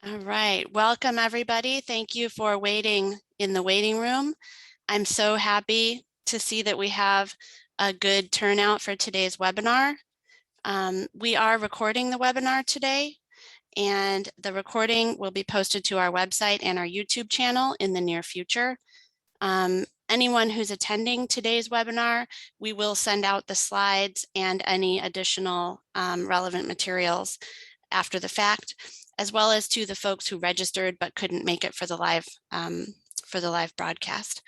All right, welcome everybody. Thank you for waiting in the waiting room. I'm so happy to see that we have a good turnout for today's webinar. We are recording the webinar today, and the recording will be posted to our website and our YouTube channel in the near future. Anyone who's attending today's webinar, we will send out the slides and any additional relevant materials after the fact, as well as to the folks who registered but couldn't make it for the live broadcast.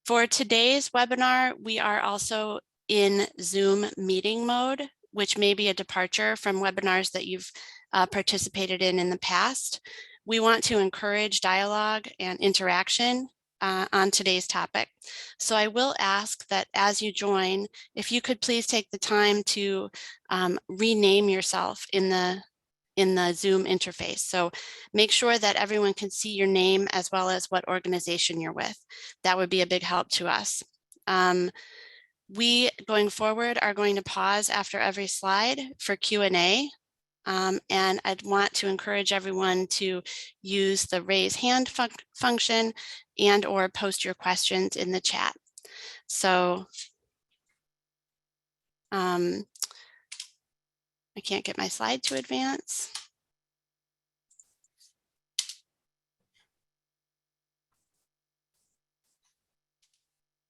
For today's webinar, we are also in Zoom meeting mode, which may be a departure from webinars that you've participated in the past. We want to encourage dialogue and interaction on today's topic. So I will ask that as you join, if you could please take the time to rename yourself in the Zoom interface. So make sure that everyone can see your name as well as what organization you're with. That would be a big help to us. We, going forward, are going to pause after every slide for Q&A. And I'd want to encourage everyone to use the raise hand function and or post your questions in the chat. So I can't get my slide to advance.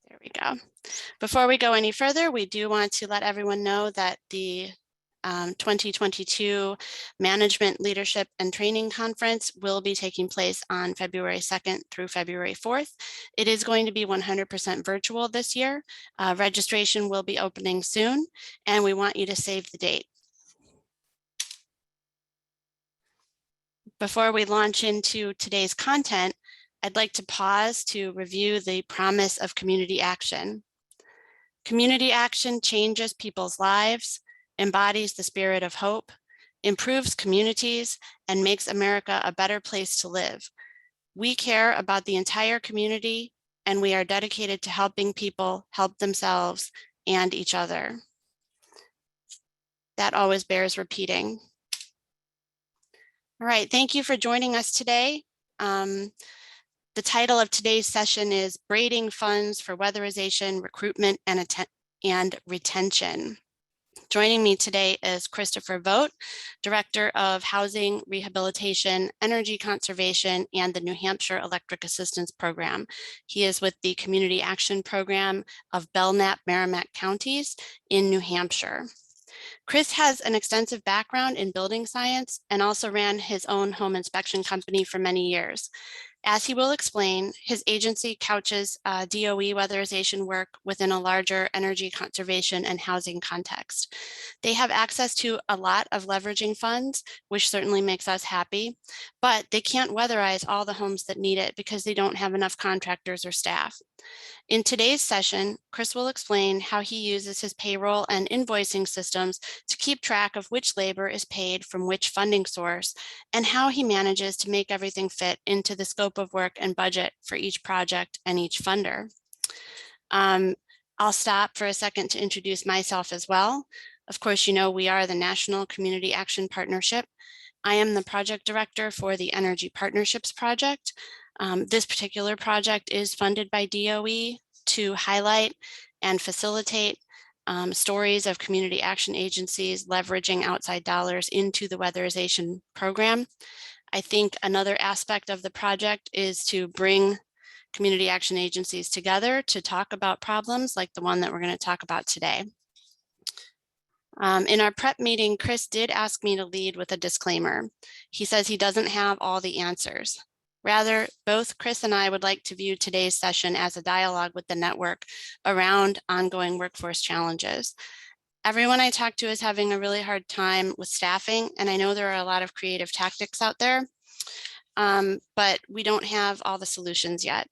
There we go. Before we go any further, we do want to let everyone know that the 2022 Management Leadership and Training Conference will be taking place on February 2nd through February 4th. It is going to be 100% virtual this year. Registration will be opening soon, and we want you to save the date. Before we launch into today's content, I'd like to pause to review the promise of community action. Community action changes people's lives, embodies the spirit of hope, improves communities, and makes America a better place to live. We care about the entire community, and we are dedicated to helping people help themselves and each other. That always bears repeating. All right, thank you for joining us today. The title of today's session is Braiding Funds for Weatherization, Recruitment, and Retention. Joining me today is Christopher Vogt, Director of Housing, Rehabilitation, Energy Conservation, and the New Hampshire Electric Assistance Program. He is with the Community Action Program of Belknap, Merrimack counties in New Hampshire. Chris has an extensive background in building science and also ran his own home inspection company for many years. As he will explain, his agency couches DOE weatherization work within a larger energy conservation and housing context. They have access to a lot of leveraging funds, which certainly makes us happy, but they can't weatherize all the homes that need it because they don't have enough contractors or staff. In today's session, Chris will explain how he uses his payroll and invoicing systems to keep track of which labor is paid from which funding source and how he manages to make everything fit into the scope of work and budget for each project and each funder. I'll stop for a second to introduce myself as well. Of course, you know we are the National Community Action Partnership. I am the project director for the Energy Partnerships Project. This particular project is funded by DOE to highlight and facilitate stories of community action agencies leveraging outside dollars into the weatherization program. I think another aspect of the project is to bring community action agencies together to talk about problems like the one that we're going to talk about today. In our prep meeting, Chris did ask me to lead with a disclaimer. He says he doesn't have all the answers. Rather, both Chris and I would like to view today's session as a dialogue with the network around ongoing workforce challenges. Everyone I talk to is having a really hard time with staffing, and I know there are a lot of creative tactics out there, but we don't have all the solutions yet.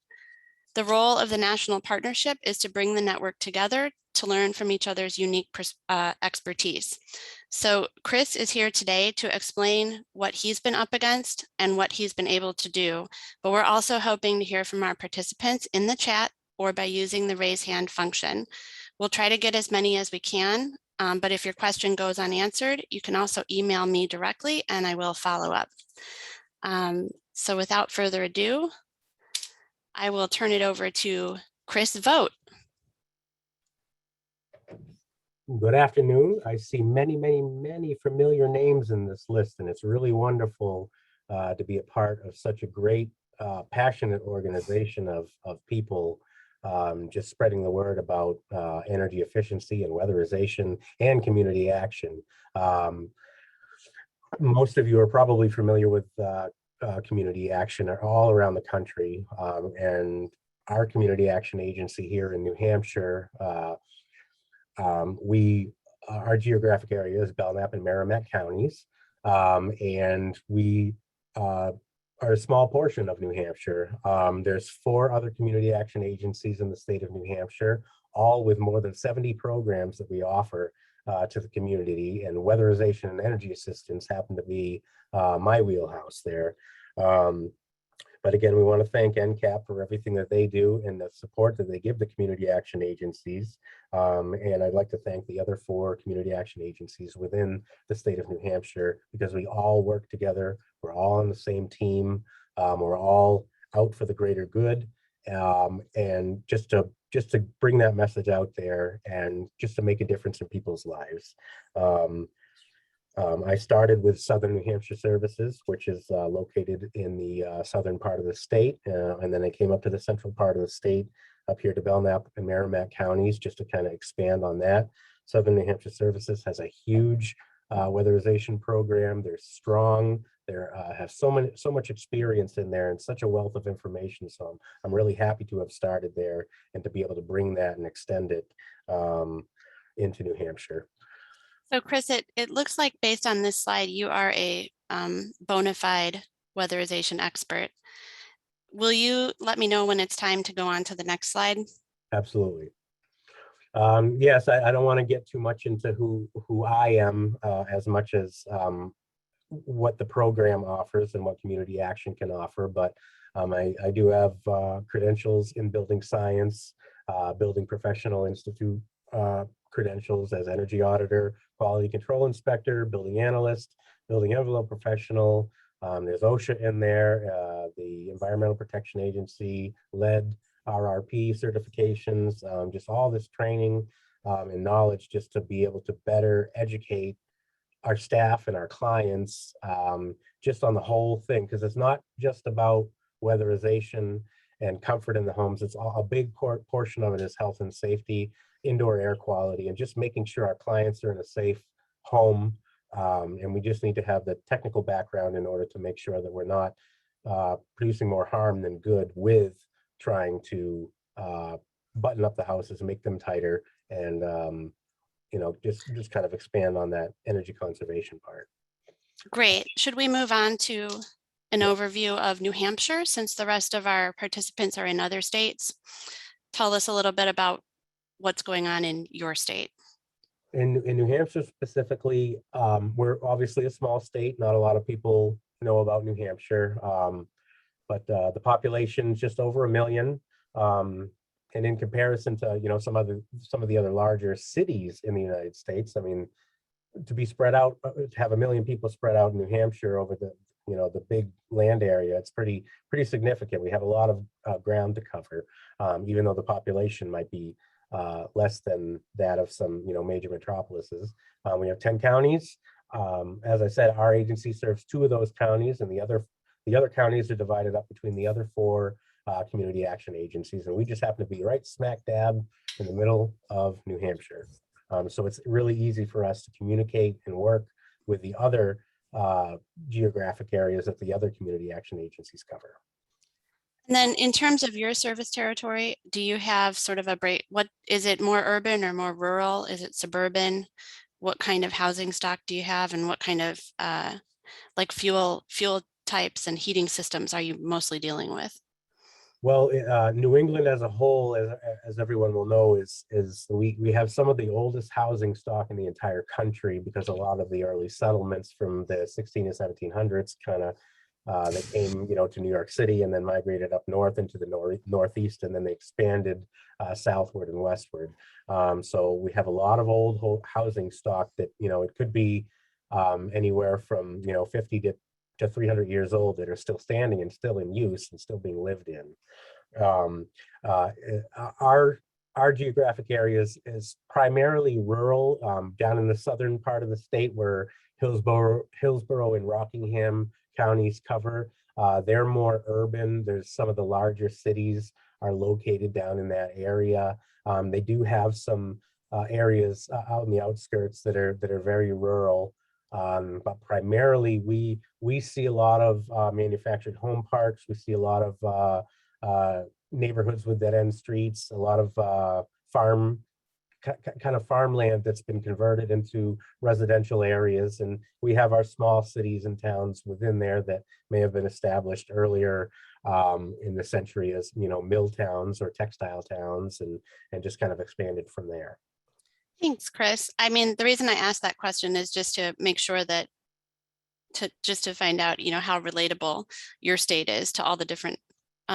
The role of the national partnership is to bring the network together to learn from each other's unique expertise. So Chris is here today to explain what he's been up against and what he's been able to do, but we're also hoping to hear from our participants in the chat or by using the raise hand function. We'll try to get as many as we can, but if your question goes unanswered, you can also email me directly and I will follow up. So without further ado, I will turn it over to Chris Vogt. Good afternoon. I see many familiar names in this list, and it's really wonderful to be a part of such a great, passionate organization of people just spreading the word about energy efficiency and weatherization and community action. Most of you are probably familiar with community action all around the country, and our community action agency here in New Hampshire, our geographic area is Belknap and Merrimack counties, and we are a small portion of New Hampshire. There's 4 other community action agencies in the state of New Hampshire, all with more than 70 programs that we offer to the community, and weatherization and energy assistance happen to be my wheelhouse there. But again, we want to thank NCAP for everything that they do and the support that they give the community action agencies. And I'd like to thank the other 4 community action agencies within the state of New Hampshire, because we all work together. We're all on the same team. We're all out for the greater good. And just to bring that message out there and just to make a difference in people's lives. I started with Southern New Hampshire Services, which is located in the southern part of the state. And then I came up to the central part of the state, up here to Belknap and Merrimack counties, just to kind of expand on that. Southern New Hampshire Services has a huge weatherization program. They're strong. They have so much experience in there and such a wealth of information. So I'm really happy to have started there and to be able to bring that and extend it into New Hampshire. So Chris, it looks like based on this slide, you are a bona fide weatherization expert. Will you let me know when it's time to go on to the next slide? Absolutely. Yes, I don't want to get too much into who I am as much as what the program offers and what community action can offer, but I do have credentials in building science, building professional institute credentials as energy auditor, quality control inspector, building analyst, building envelope professional. There's OSHA in there, the Environmental Protection Agency, lead, RRP certifications, just all this training and knowledge just to be able to better educate our staff and our clients just on the whole thing, because it's not just about weatherization and comfort in the homes. It's a big portion of it is health and safety, indoor air quality, and just making sure our clients are in a safe home. And we just need to have the technical background in order to make sure that we're not producing more harm than good with trying to button up the houses and make them tighter, and you know, just kind of expand on that energy conservation part. Great. Should we move on to an overview of New Hampshire, since the rest of our participants are in other states? Tell us a little bit about what's going on in your state. In New Hampshire specifically, we're obviously a small state. Not a lot of people know about New Hampshire, but the population is just over 1 million. And in comparison to, you know, some of the other larger cities in the United States, I mean, to be spread out, to have 1 million people spread out in New Hampshire over the, you know, the big land area, it's pretty significant. We have a lot of ground to cover, even though the population might be less than that of some, you know, major metropolises. We have 10 counties. As I said, our agency serves 2 of those counties, and the other counties are divided up between the other 4 community action agencies, and we just happen to be right smack dab in the middle of New Hampshire. So it's really easy for us to communicate and work with the other geographic areas that the other community action agencies cover. And then in terms of your service territory, do you have sort of what is it, more urban or more rural? Is it suburban? What kind of housing stock do you have, and what kind of like fuel types and heating systems are you mostly dealing with? Well, New England as a whole, as everyone will know, is we have some of the oldest housing stock in the entire country, because a lot of the early settlements from the 16 and 1700s kind of they came, you know, to New York City and then migrated up north into the northeast, and then they expanded southward and westward. So we have a lot of old housing stock that, you know, it could be anywhere from, you know, 50 to to 300 years old that are still standing and still in use and still being lived in. Um, uh, our geographic area is primarily rural, down in the southern part of the state where Hillsborough and Rockingham counties cover. They're more urban. There's some of the larger cities are located down in that area. They do have some areas out in the outskirts that are very rural. But primarily we see a lot of manufactured home parks. We see a lot of neighborhoods with dead end streets, a lot of kind of farmland that's been converted into residential areas. And we have our small cities and towns within there that may have been established earlier in the century as, mill towns or textile towns, and just kind of expanded from there. Thanks, Chris. I mean, the reason I asked that question is just to make sure that to find out, how relatable your state is to all the different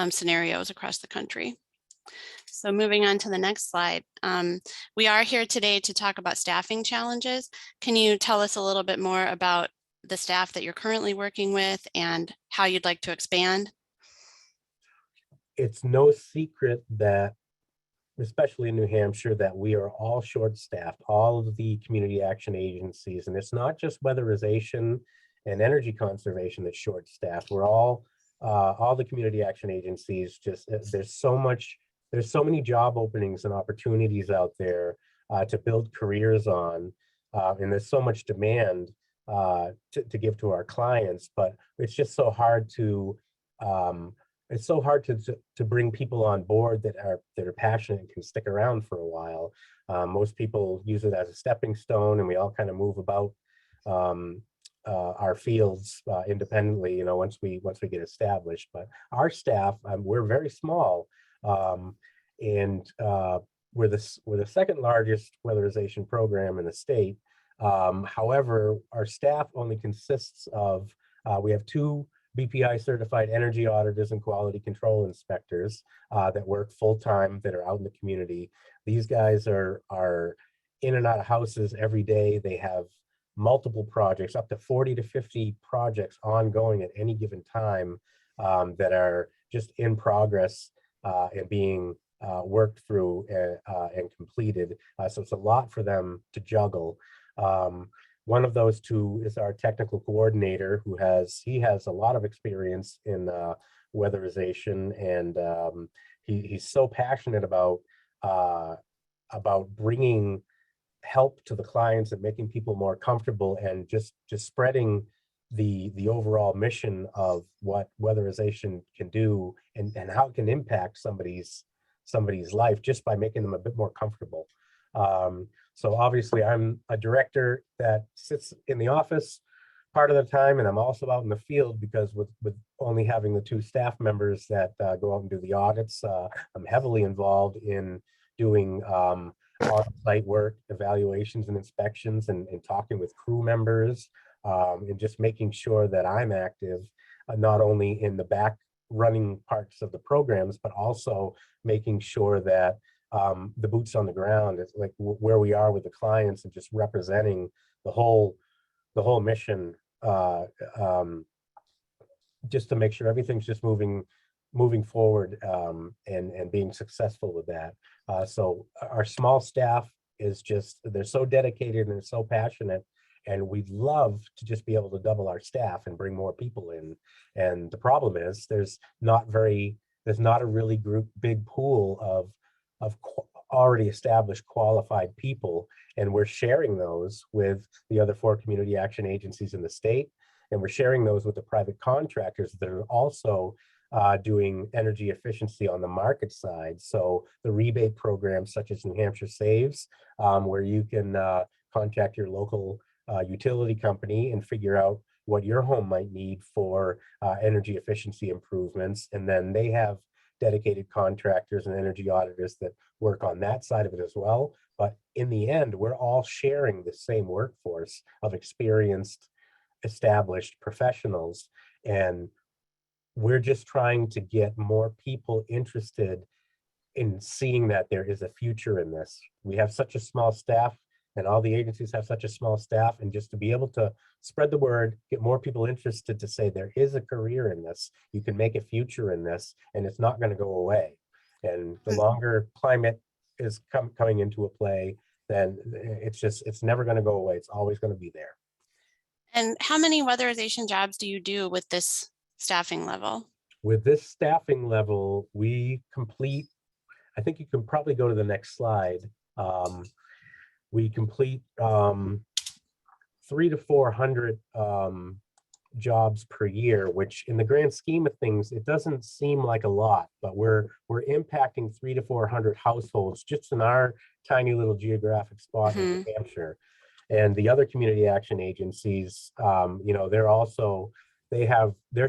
scenarios across the country. So moving on to the next slide. We are here today to talk about staffing challenges. Can you tell us a little bit more about the staff that you're currently working with and how you'd like to expand? It's no secret that, especially in New Hampshire, that we are all short-staffed, all of the community action agencies, and it's not just weatherization and energy conservation that's short-staffed. We're all the community action agencies, just there's so many job openings and opportunities out there to build careers on, and there's so much demand to give to our clients, but it's just so hard to bring people on board that are passionate and can stick around for a while. Most people use it as a stepping stone, and we all kind of move about our fields independently, once we get established. But our staff, we're very small, and we're the second largest weatherization program in the state. However, our staff only consists of we have 2 BPI certified energy auditors and quality control inspectors that work full-time, that are out in the community. These guys are in and out of houses every day. They have multiple projects, up to 40 to 50 projects ongoing at any given time, that are just in progress and being worked through and completed. So it's a lot for them to juggle. One of those 2 is our technical coordinator, who has a lot of experience in weatherization, and he's so passionate about bringing help to the clients and making people more comfortable, and just spreading the overall mission of what weatherization can do, and how it can impact somebody's life just by making them a bit more comfortable. So obviously I'm a director that sits in the office part of the time, and I'm also out in the field, because with only having the 2 staff members that go out and do the audits, I'm heavily involved in doing on-site work, evaluations and inspections, and talking with crew members, and just making sure that I'm active, not only in the back running parts of the programs, but also making sure that the boots on the ground is like where we are with the clients, and just representing the whole mission, just to make sure everything's just moving forward, and being successful with that. So our small staff is they're so dedicated and they're so passionate, and we'd love to just be able to double our staff and bring more people in. And the problem is there's not a really big pool of already established qualified people, and we're sharing those with the other 4 community action agencies in the state, and we're sharing those with the private contractors that are also doing energy efficiency on the market side. So the rebate programs such as New Hampshire Saves, where you can contact your local utility company and figure out what your home might need for energy efficiency improvements, and then they have dedicated contractors and energy auditors that work on that side of it as well. But in the end, we're all sharing the same workforce of experienced, established professionals, and we're just trying to get more people interested in seeing that there is a future in this. We have such a small staff, and all the agencies have such a small staff, and just to be able to spread the word, get more people interested to say there is a career in this, you can make a future in this, and it's not going to go away. And the longer climate is coming into a play, then it's never going to go away. It's always going to be there. And how many weatherization jobs do you do with this staffing level? With this staffing level, we complete, I think you can probably go to the next slide. We complete 300 to 400 jobs per year, which in the grand scheme of things, it doesn't seem like a lot, but we're impacting 300 to 400 households just in our tiny little geographic spot in New Hampshire. And the other community action agencies, you know, they're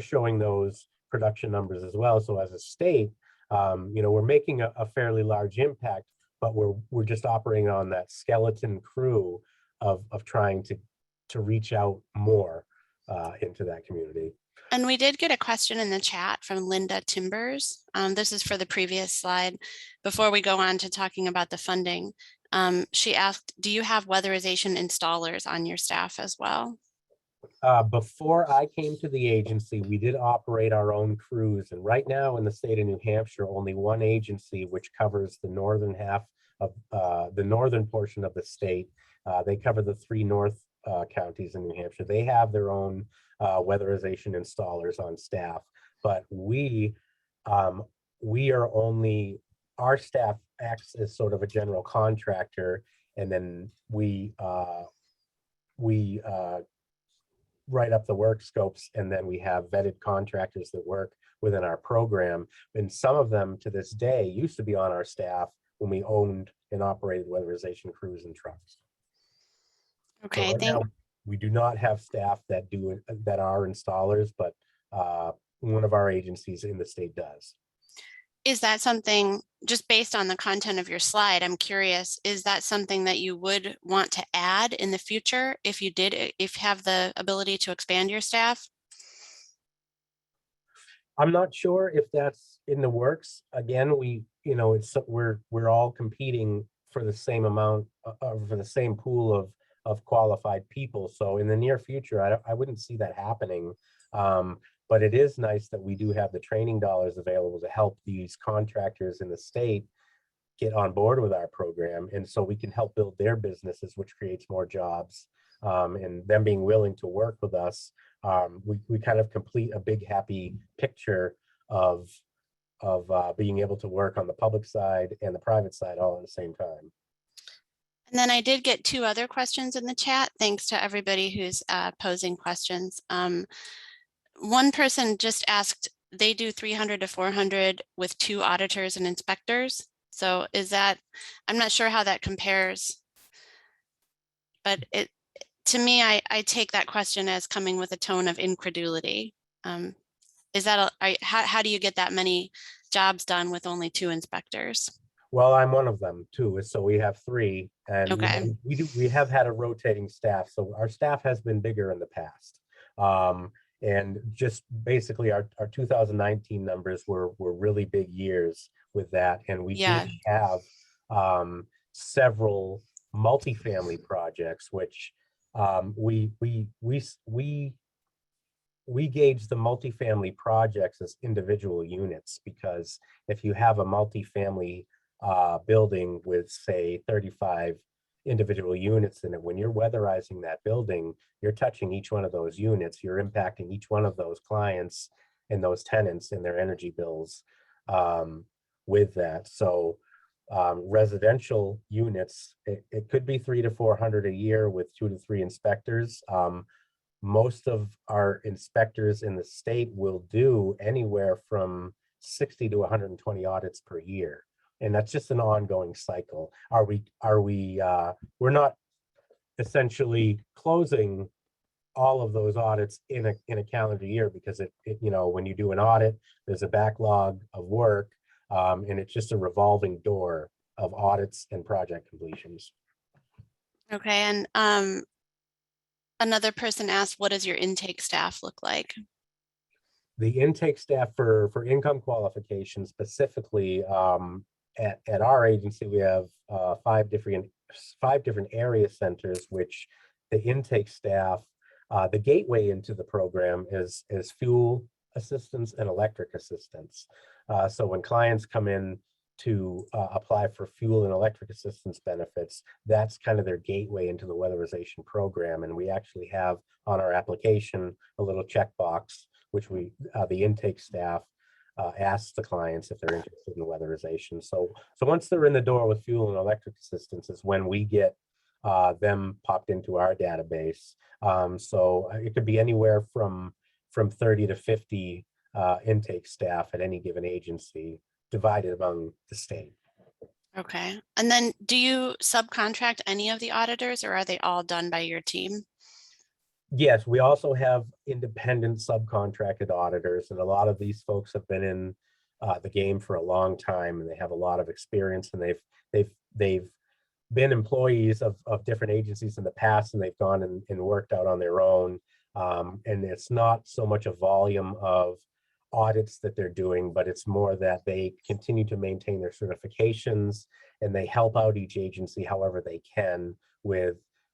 showing those production numbers as well. So as a state, you know, we're making a fairly large impact, but we're just operating on that skeleton crew of trying to reach out more into that community. And we did get a question in the chat from Linda Timbers. This is for the previous slide. Before we go on to talking about the funding, she asked, do you have weatherization installers on your staff as well? Before I came to the agency, we did operate our own crews. And right now in the state of New Hampshire, only one agency, which covers the northern half of the northern portion of the state. They cover the 3 north counties in New Hampshire. They have their own weatherization installers on staff, but we are only, our staff acts as sort of a general contractor, and then we write up the work scopes, and then we have vetted contractors that work within our program. And some of them to this day used to be on our staff when we owned and operated weatherization crews and trucks. Okay, so right now, we do not have staff that are installers, but one of our agencies in the state does. Is that something, just based on the content of your slide, I'm curious, is that something that you would want to add in the future if you have the ability to expand your staff? I'm not sure if that's in the works. Again, we're all competing for the same amount, for the same pool of qualified people. So in the near future, I wouldn't see that happening. But it is nice that we do have the training dollars available to help these contractors in the state get on board with our program. And so we can help build their businesses, which creates more jobs. And them being willing to work with us, we kind of complete a big happy picture of being able to work on the public side and the private side all at the same time. And then I did get 2 other questions in the chat. Thanks to everybody who's posing questions. One person just asked, they do 300 to 400 with 2 auditors and inspectors. So is that, I'm not sure how that compares, but to me, I take that question as coming with a tone of incredulity. Is that, how do you get that many jobs done with only 2 inspectors? Well, I'm one of them too. So we have 3, and okay. we have had a rotating staff. So our staff has been bigger in the past. And just basically our 2019 numbers were really big years with that. And we did have several multifamily projects, which we gauge the multifamily projects as individual units, because if you have a multifamily building with, say, 35 individual units in it, when you're weatherizing that building, you're touching each one of those units, you're impacting each one of those clients and those tenants and their energy bills with that. So residential units, it could be 300 to 400 a year with 2 to 3 inspectors. Most of our inspectors in the state will do anywhere from 60 to 120 audits per year. And that's just an ongoing cycle. We're not essentially closing all of those audits in a calendar year, because when you do an audit, there's a backlog of work, and it's just a revolving door of audits and project completions. Okay, and another person asked, what does your intake staff look like? The intake staff for income qualification specifically, at our agency, we have 5 different area centers, which the intake staff The gateway into the program is fuel assistance and electric assistance. So when clients come in to apply for fuel and electric assistance benefits, that's kind of their gateway into the weatherization program. And we actually have on our application a little checkbox, which the intake staff asks the clients if they're interested in weatherization. So once they're in the door with fuel and electric assistance is when we get them popped into our database. So it could be anywhere from 30 to 50 intake staff at any given agency, divided among the state. Okay. And then do you subcontract any of the auditors, or are they all done by your team? Yes, we also have independent subcontracted auditors, and a lot of these folks have been in the game for a long time, and they have a lot of experience, and they've been employees of different agencies in the past, and they've gone and worked out on their own. And it's not so much a volume of audits that they're doing, but it's more that they continue to maintain their certifications and they help out each agency however they can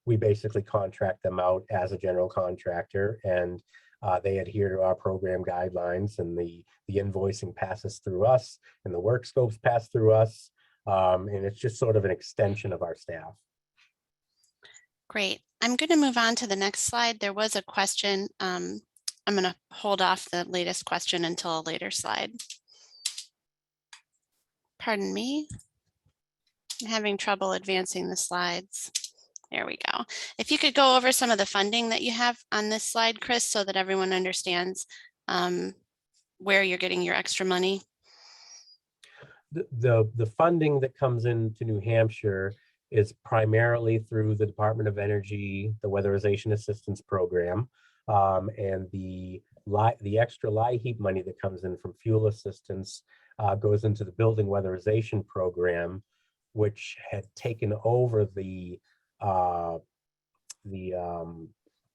we basically contract them out as a general contractor, and they adhere to our program guidelines, and the invoicing passes through us and the work scopes pass through us. And it's just sort of an extension of our staff. Great. I'm going to move on to the next slide. There was a question. I'm going to hold off the latest question until a later slide. Pardon me. I'm having trouble advancing the slides. There we go. If you could go over some of the funding that you have on this slide, Chris, so that everyone understands where you're getting your extra money. The funding that comes into New Hampshire is primarily through the Department of Energy, the Weatherization Assistance Program, and the extra LIHEAP money that comes in from fuel assistance goes into the Building Weatherization Program, which had taken over the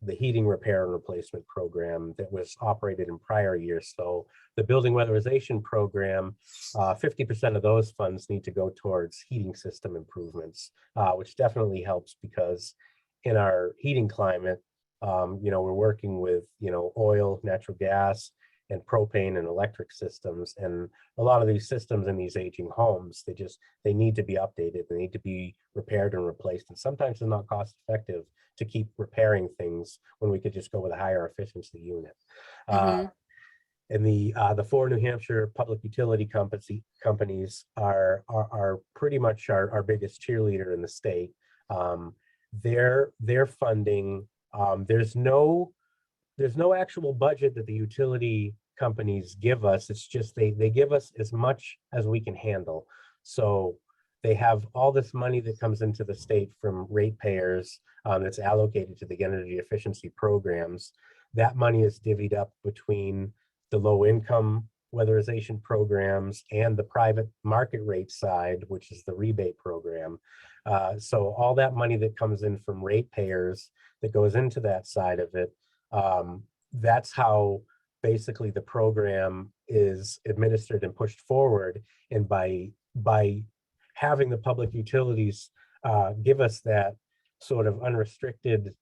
heating repair and replacement program that was operated in prior years. So the Building Weatherization Program, 50% of those funds need to go towards heating system improvements, which definitely helps because in our heating climate, we're working with, oil, natural gas, and propane and electric systems. And a lot of these systems in these aging homes, they need to be updated. They need to be repaired and replaced. And sometimes it's not cost effective to keep repairing things when we could just go with a higher efficiency unit. Mm-hmm. And the four New Hampshire public utility companies are pretty much our biggest cheerleader in the state. Their funding, there's no actual budget that the utility companies give us. It's just they give us as much as we can handle. So they have all this money that comes into the state from ratepayers that's allocated to the energy efficiency programs. That money is divvied up between the low income weatherization programs and the private market rate side, which is the rebate program. So all that money that comes in from ratepayers that goes into that side of it, that's how basically the program is administered and pushed forward. And by having the public utilities give us that sort of unrestricted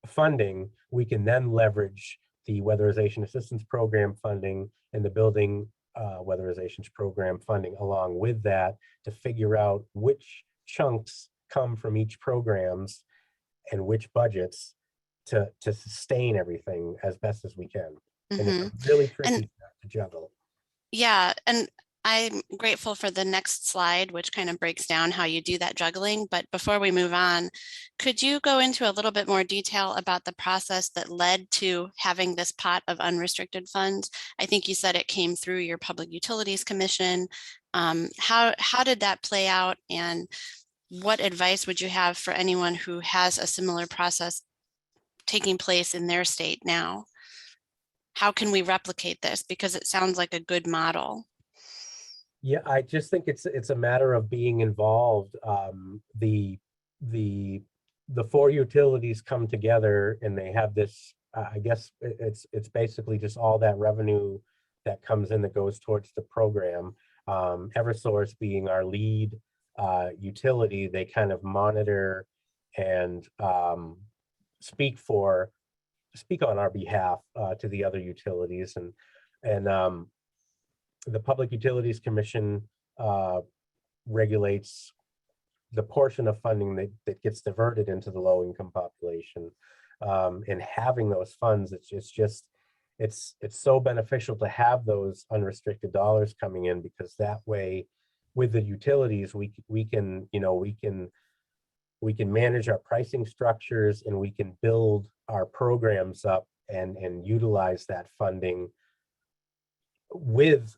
funding, we can then leverage the Weatherization Assistance Program funding and the Building Weatherization Program funding along with that to figure out which chunks come from each programs and which budgets to sustain everything as best as we can. Mm-hmm. And it's really tricky to juggle. Yeah, and I'm grateful for the next slide, which kind of breaks down how you do that juggling. But before we move on, could you go into a little bit more detail about the process that led to having this pot of unrestricted funds? I think you said it came through your Public Utilities Commission. How did that play out, and what advice would you have for anyone who has a similar process taking place in their state now? How can we replicate this? Because it sounds like a good model. Yeah, I just think it's a matter of being involved. The four utilities come together and they have this. I guess it's basically just all that revenue that comes in that goes towards the program. Eversource being our lead utility, they kind of monitor and speak on our behalf to the other utilities, and the Public Utilities Commission regulates the portion of funding that gets diverted into the low income population. And having those funds, it's so beneficial to have those unrestricted dollars coming in, because that way with the utilities, we can manage our pricing structures, and we can build our programs up and utilize that funding with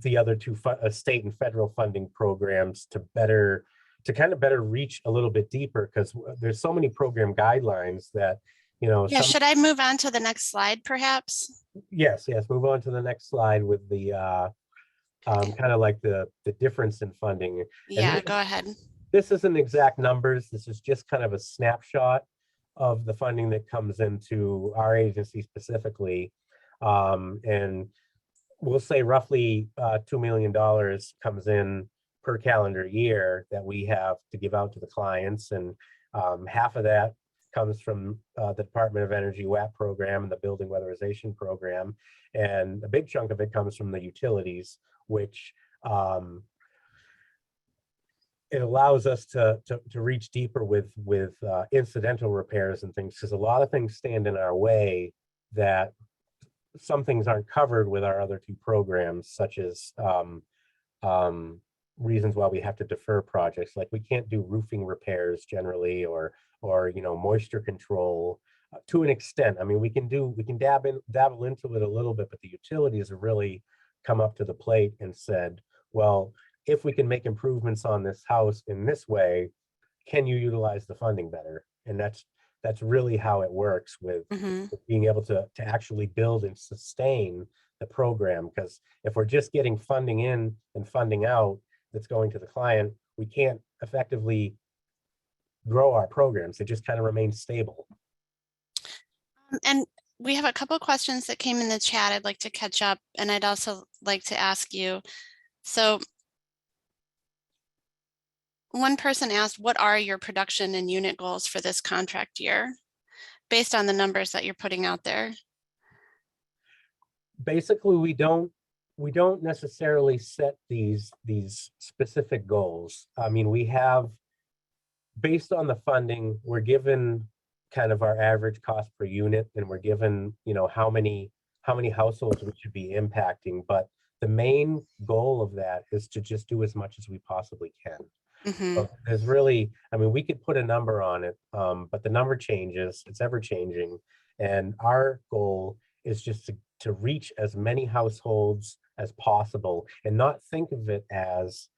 the other two state and federal funding programs to kind of better reach a little bit deeper, because there's so many program guidelines that, Yeah, should I move on to the next slide perhaps? Yes, move on to the next slide with the kind of like the difference in funding. Yeah, go ahead. This isn't exact numbers. This is just kind of a snapshot of the funding that comes into our agency specifically. And we'll say roughly $2 million comes in per calendar year that we have to give out to the clients. And half of that comes from the Department of Energy WAP program and the Building Weatherization program. And a big chunk of it comes from the utilities, which it allows us to reach deeper with incidental repairs and things, because a lot of things stand in our way that some things aren't covered with our other two programs, such as reasons why we have to defer projects. Like we can't do roofing repairs generally, or moisture control to an extent. I mean, we can dabble into it a little bit, but the utilities have really come up to the plate and said, well, if we can make improvements on this house in this way, can you utilize the funding better? And that's really how it works with being able to actually build and sustain the program. Because if we're just getting funding in and funding out that's going to the client, we can't effectively grow our programs. They just kind of remain stable. And we have a couple of questions that came in the chat I'd like to catch up, and I'd also like to ask you. So one person asked, what are your production and unit goals for this contract year based on the numbers that you're putting out there? Basically, we don't necessarily set these specific goals. I mean, we have, based on the funding, we're given kind of our average cost per unit, and we're given, how many households we should be impacting. But the main goal of that is to just do as much as we possibly can. So there's really, I mean, we could put a number on it, but the number changes, it's ever changing. And our goal is just to reach as many households as possible, and not think of it as,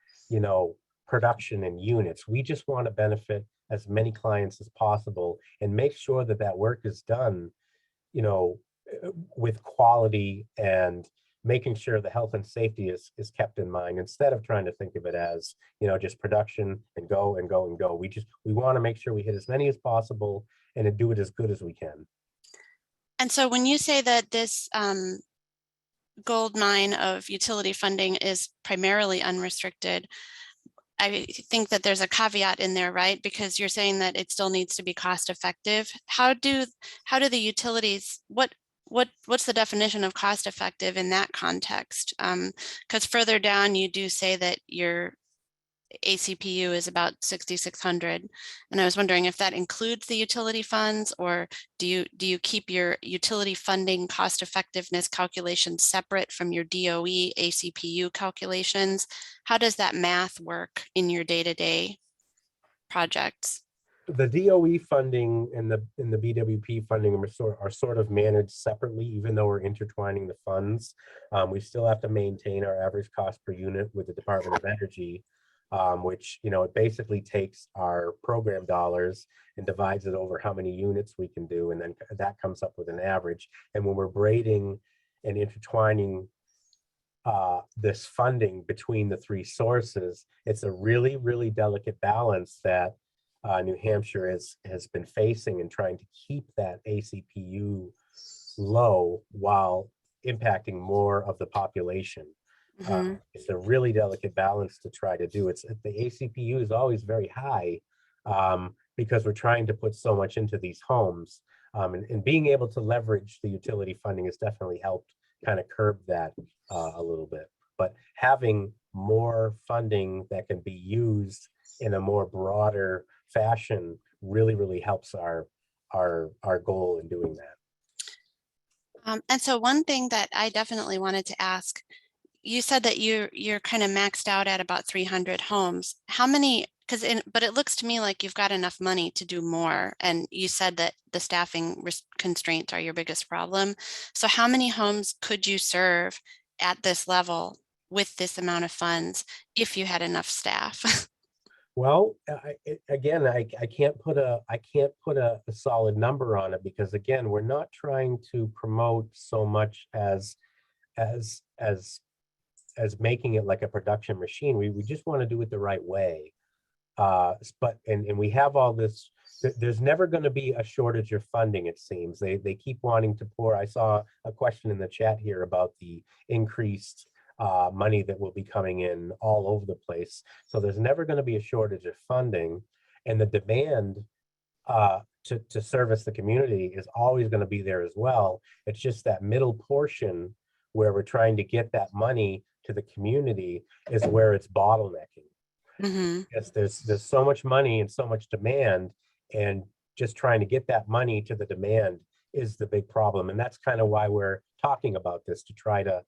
production in units. We just want to benefit as many clients as possible and make sure that that work is done, with quality, and making sure the health and safety is kept in mind, instead of trying to think of it as, just production and go and go and go. We want to make sure we hit as many as possible and to do it as good as we can. And so when you say that this gold mine of utility funding is primarily unrestricted, I think that there's a caveat in there, right? Because you're saying that it still needs to be cost effective. How do the utilities, what's the definition of cost effective in that context? Because further down, you do say that your ACPU is about 6,600, and I was wondering if that includes the utility funds, or do you keep your utility funding cost effectiveness calculations separate from your DOE ACPU calculations? How does that math work in your day-to-day projects? The DOE funding and the BWP funding are sort of managed separately, even though we're intertwining the funds. We still have to maintain our average cost per unit with the Department of Energy, which, it basically takes our program dollars and divides it over how many units we can do. And then that comes up with an average. And when we're braiding and intertwining this funding between the three sources, it's a really, really delicate balance that New Hampshire has been facing, and trying to keep that ACPU low while impacting more of the population. It's a really delicate balance to try to do. The ACPU is always very high, because we're trying to put so much into these homes. And being able to leverage the utility funding has definitely helped kind of curb that a little bit. But having more funding that can be used in a more broader fashion really helps our goal in doing that. And so one thing that I definitely wanted to ask, you said that you're kind of maxed out at about 300 homes. How many, but it looks to me like you've got enough money to do more. And you said that the staffing constraints are your biggest problem. So how many homes could you serve at this level with this amount of funds if you had enough staff? Well, again, I can't put a solid number on it, because again, we're not trying to promote so much as as as making it like a production machine. We just want to do it the right way. But we have all this. There's never going to be a shortage of funding, it seems. They keep wanting to pour. I saw a question in the chat here about the increased money that will be coming in all over the place. So there's never going to be a shortage of funding, and the demand to service the community is always going to be there as well. It's just that middle portion where we're trying to get that money to the community is where it's bottlenecking. Mm-hmm. Yes, there's so much money and so much demand, and just trying to get that money to the demand is the big problem. And that's kind of why we're talking about this, to try to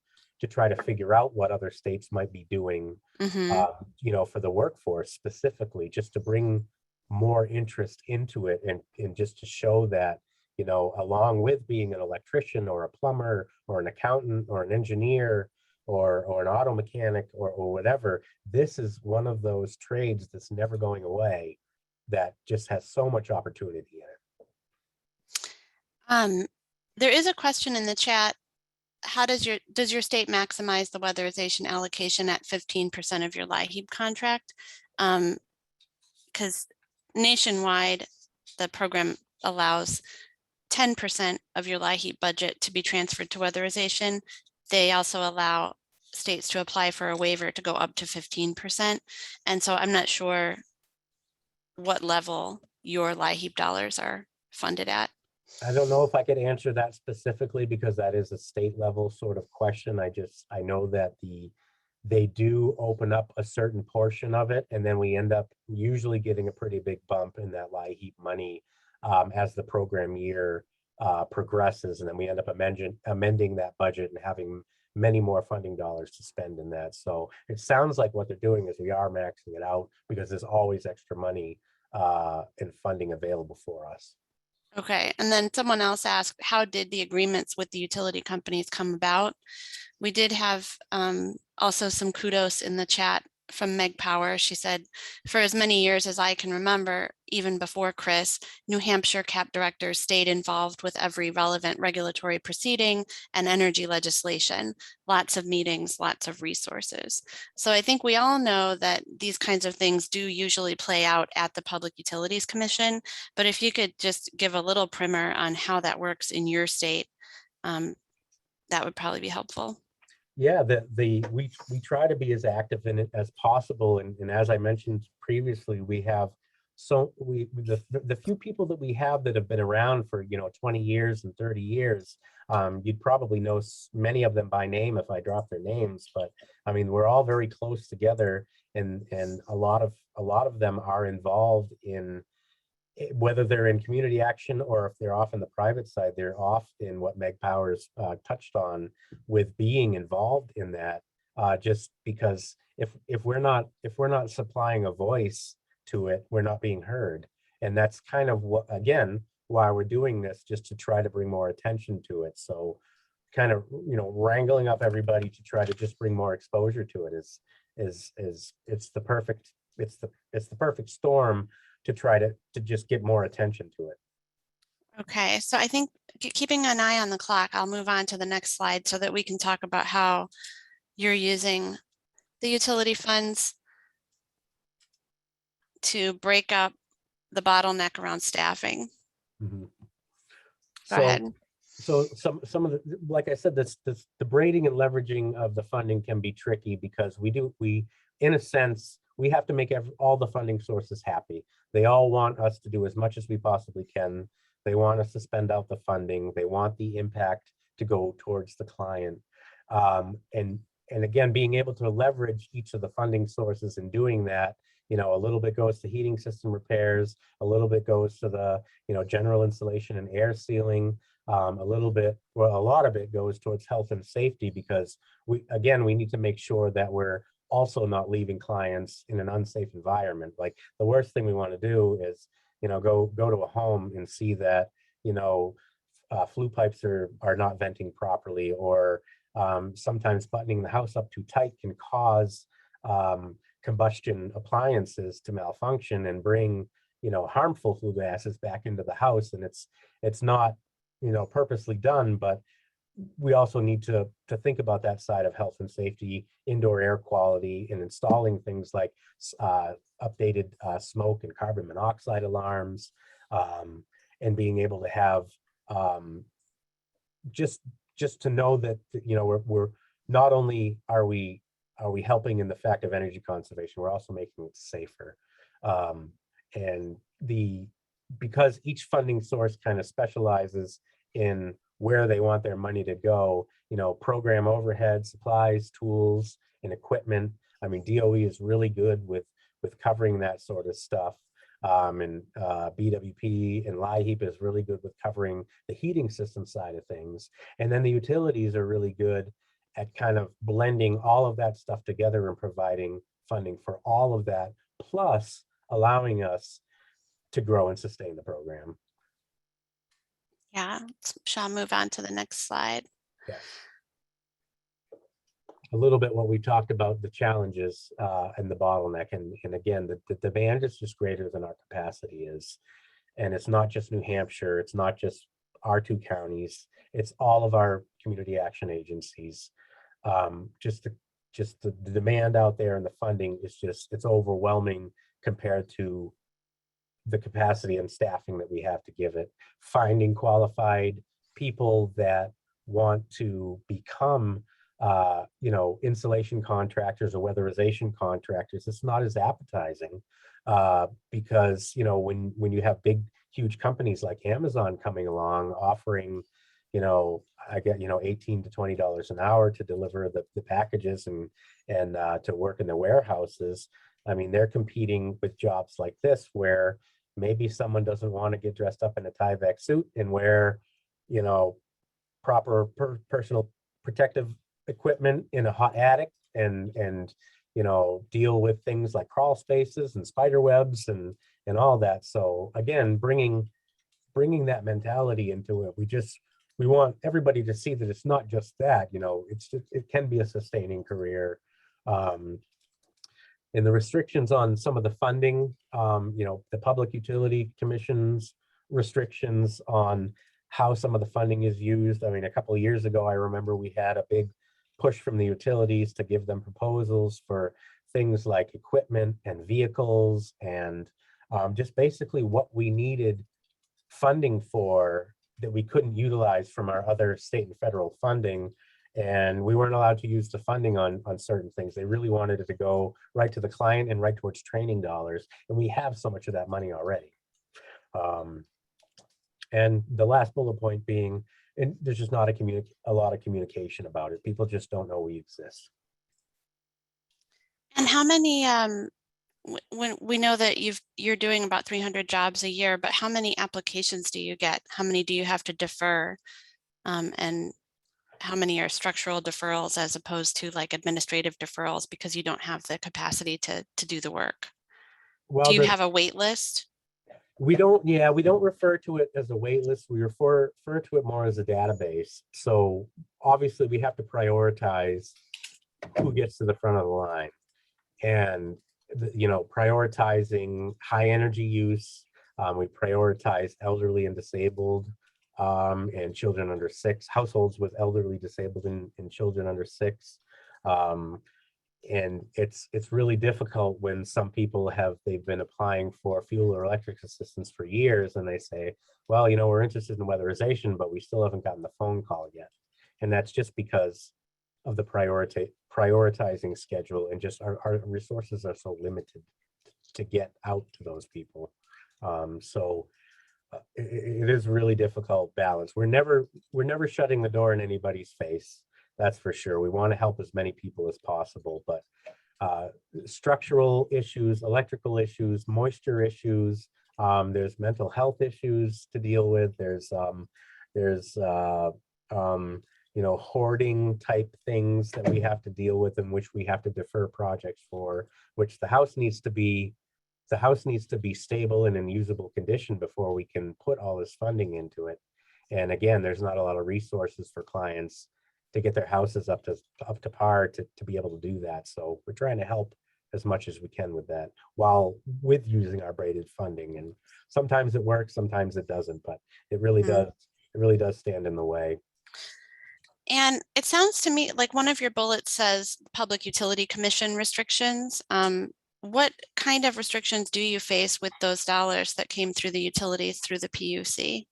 figure out what other states might be doing, Mm-hmm. for the workforce specifically, just to bring more interest into it, and just to show that, along with being an electrician or a plumber or an accountant or an engineer or an auto mechanic or whatever, this is one of those trades that's never going away, that just has so much opportunity in it. There is a question in the chat. How does your state maximize the weatherization allocation at 15% of your LIHEAP contract? Because nationwide, the program allows 10% of your LIHEAP budget to be transferred to weatherization. They also allow states to apply for a waiver to go up to 15%. And so I'm not sure what level your LIHEAP dollars are funded at. I don't know if I could answer that specifically, because that is a state level sort of question. I know that they do open up a certain portion of it, and then we end up usually getting a pretty big bump in that LIHEAP money as the program year progresses, and then we end up amending that budget and having many more funding dollars to spend in that. So it sounds like what they're doing is we are maxing it out, because there's always extra money and funding available for us. Okay, and then someone else asked, how did the agreements with the utility companies come about? We did have also some kudos in the chat from Meg Power. She said, for as many years as I can remember, even before Chris, New Hampshire CAP directors stayed involved with every relevant regulatory proceeding and energy legislation. Lots of meetings, lots of resources. So I think we all know that these kinds of things do usually play out at the Public Utilities Commission, but if you could just give a little primer on how that works in your state, that would probably be helpful. Yeah, we try to be as active in it as possible, and as I mentioned previously, we have the few people that we have that have been around for 20 years and 30 years. You'd probably know many of them by name if I drop their names, but I mean, we're all very close together, and a lot of them are involved in, whether they're in community action or if they're off in the private side, they're off in what Meg Powers touched on, with being involved in that. Just because if we're not supplying a voice to it, we're not being heard, and that's kind of what, again, why we're doing this, just to try to bring more attention to it. So kind of wrangling up everybody to try to just bring more exposure to it is it's the perfect storm to try to just get more attention to it. Okay, so I think keeping an eye on the clock, I'll move on to the next slide so that we can talk about how you're using the utility funds to break up the bottleneck around staffing. Mm-hmm. Go ahead. So some of the, like I said, the braiding and leveraging of the funding can be tricky, because we in a sense, we have to make all the funding sources happy. They all want us to do as much as we possibly can. They want us to spend out the funding. They want the impact to go towards the client. And again, being able to leverage each of the funding sources in doing that, a little bit goes to heating system repairs, a little bit goes to the, general insulation and air sealing, a lot of it goes towards health and safety, because we need to make sure that we're also not leaving clients in an unsafe environment. Like, the worst thing we want to do is, go to a home and see that, flue pipes are not venting properly, or sometimes buttoning the house up too tight can cause combustion appliances to malfunction and bring, harmful flue gases back into the house. And it's not, purposely done, but we also need to think about that side of health and safety, indoor air quality, and installing things like updated smoke and carbon monoxide alarms, and being able to have just to know that, we're not only are we helping in the fact of energy conservation, we're also making it safer. And because each funding source kind of specializes in where they want their money to go, program overhead, supplies, tools, and equipment. I mean, DOE is really good with covering that sort of stuff. And BWP and LIHEAP is really good with covering the heating system side of things. And then the utilities are really good at kind of blending all of that stuff together and providing funding for all of that, plus allowing us to grow and sustain the program. Yeah, shall move on to the next slide. Yes. A little bit what we talked about, the challenges and the bottleneck. And again, the demand is just greater than our capacity is. And it's not just New Hampshire, it's not just our 2 counties, it's all of our community action agencies. Just the demand out there and the funding is it's overwhelming compared to the capacity and staffing that we have to give it. Finding qualified people that want to become insulation contractors or weatherization contractors, it's not as appetizing, because when you have big huge companies like Amazon coming along offering I get $18 to $20 an hour to deliver the packages and to work in the warehouses. I mean, they're competing with jobs like this where maybe someone doesn't want to get dressed up in a Tyvek suit and wear proper personal protective equipment in a hot attic and deal with things like crawl spaces and spider webs and all that. So again, bringing that mentality into it, we want everybody to see that it's not just that, it can be a sustaining career. And the restrictions on some of the funding, the Public Utility Commission's restrictions on how some of the funding is used. I mean, a couple of years ago, I remember we had a big push from the utilities to give them proposals for things like equipment and vehicles and just basically what we needed funding for that we couldn't utilize from our other state and federal funding. And we weren't allowed to use the funding on certain things. They really wanted it to go right to the client and right towards training dollars. And we have so much of that money already. And the last bullet point being, and there's just not a lot of communication about it. People just don't know we exist. And how many, when we know that you're doing about 300 jobs a year, but how many applications do you get? How many do you have to defer? And how many are structural deferrals as opposed to like administrative deferrals because you don't have the capacity to do the work? Well, do you have a wait list? We don't refer to it as a wait list. We refer to it more as a database. So obviously we have to prioritize who gets to the front of the line, and prioritizing high energy use. We prioritize elderly and disabled and children under 6, households with elderly, disabled, and children under 6. And it's really difficult when some people they've been applying for fuel or electric assistance for years, and they say, well, we're interested in weatherization, but we still haven't gotten the phone call yet. And that's just because of the prioritizing schedule, and just our resources are so limited. to get out to those people. It is a really difficult balance. We're never shutting the door in anybody's face. That's for sure. We want to help as many people as possible, but structural issues, electrical issues, moisture issues, there's mental health issues to deal with. There's hoarding type things that we have to deal with, in which we have to defer projects for, which the house needs to be stable and in usable condition before we can put all this funding into it. And again, there's not a lot of resources for clients to get their houses up to par to be able to do that. So we're trying to help as much as we can with that, while with using our braided funding. And sometimes it works, sometimes it doesn't, but it really does stand in the way. And it sounds to me like one of your bullets says Public Utility Commission restrictions. What kind of restrictions do you face with those dollars that came through the utilities through the PUC?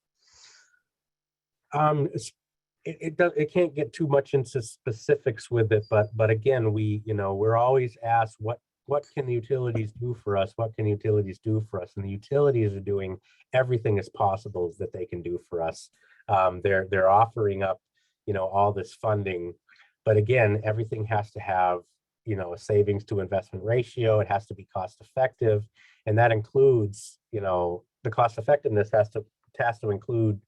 It can't get too much into specifics with it, but again, we're always asked what can the utilities do for us? What can utilities do for us? And the utilities are doing everything as possible that they can do for us. They're offering up, all this funding, but again, everything has to have, a savings to investment ratio. It has to be cost effective, and that includes, the cost effectiveness has to include,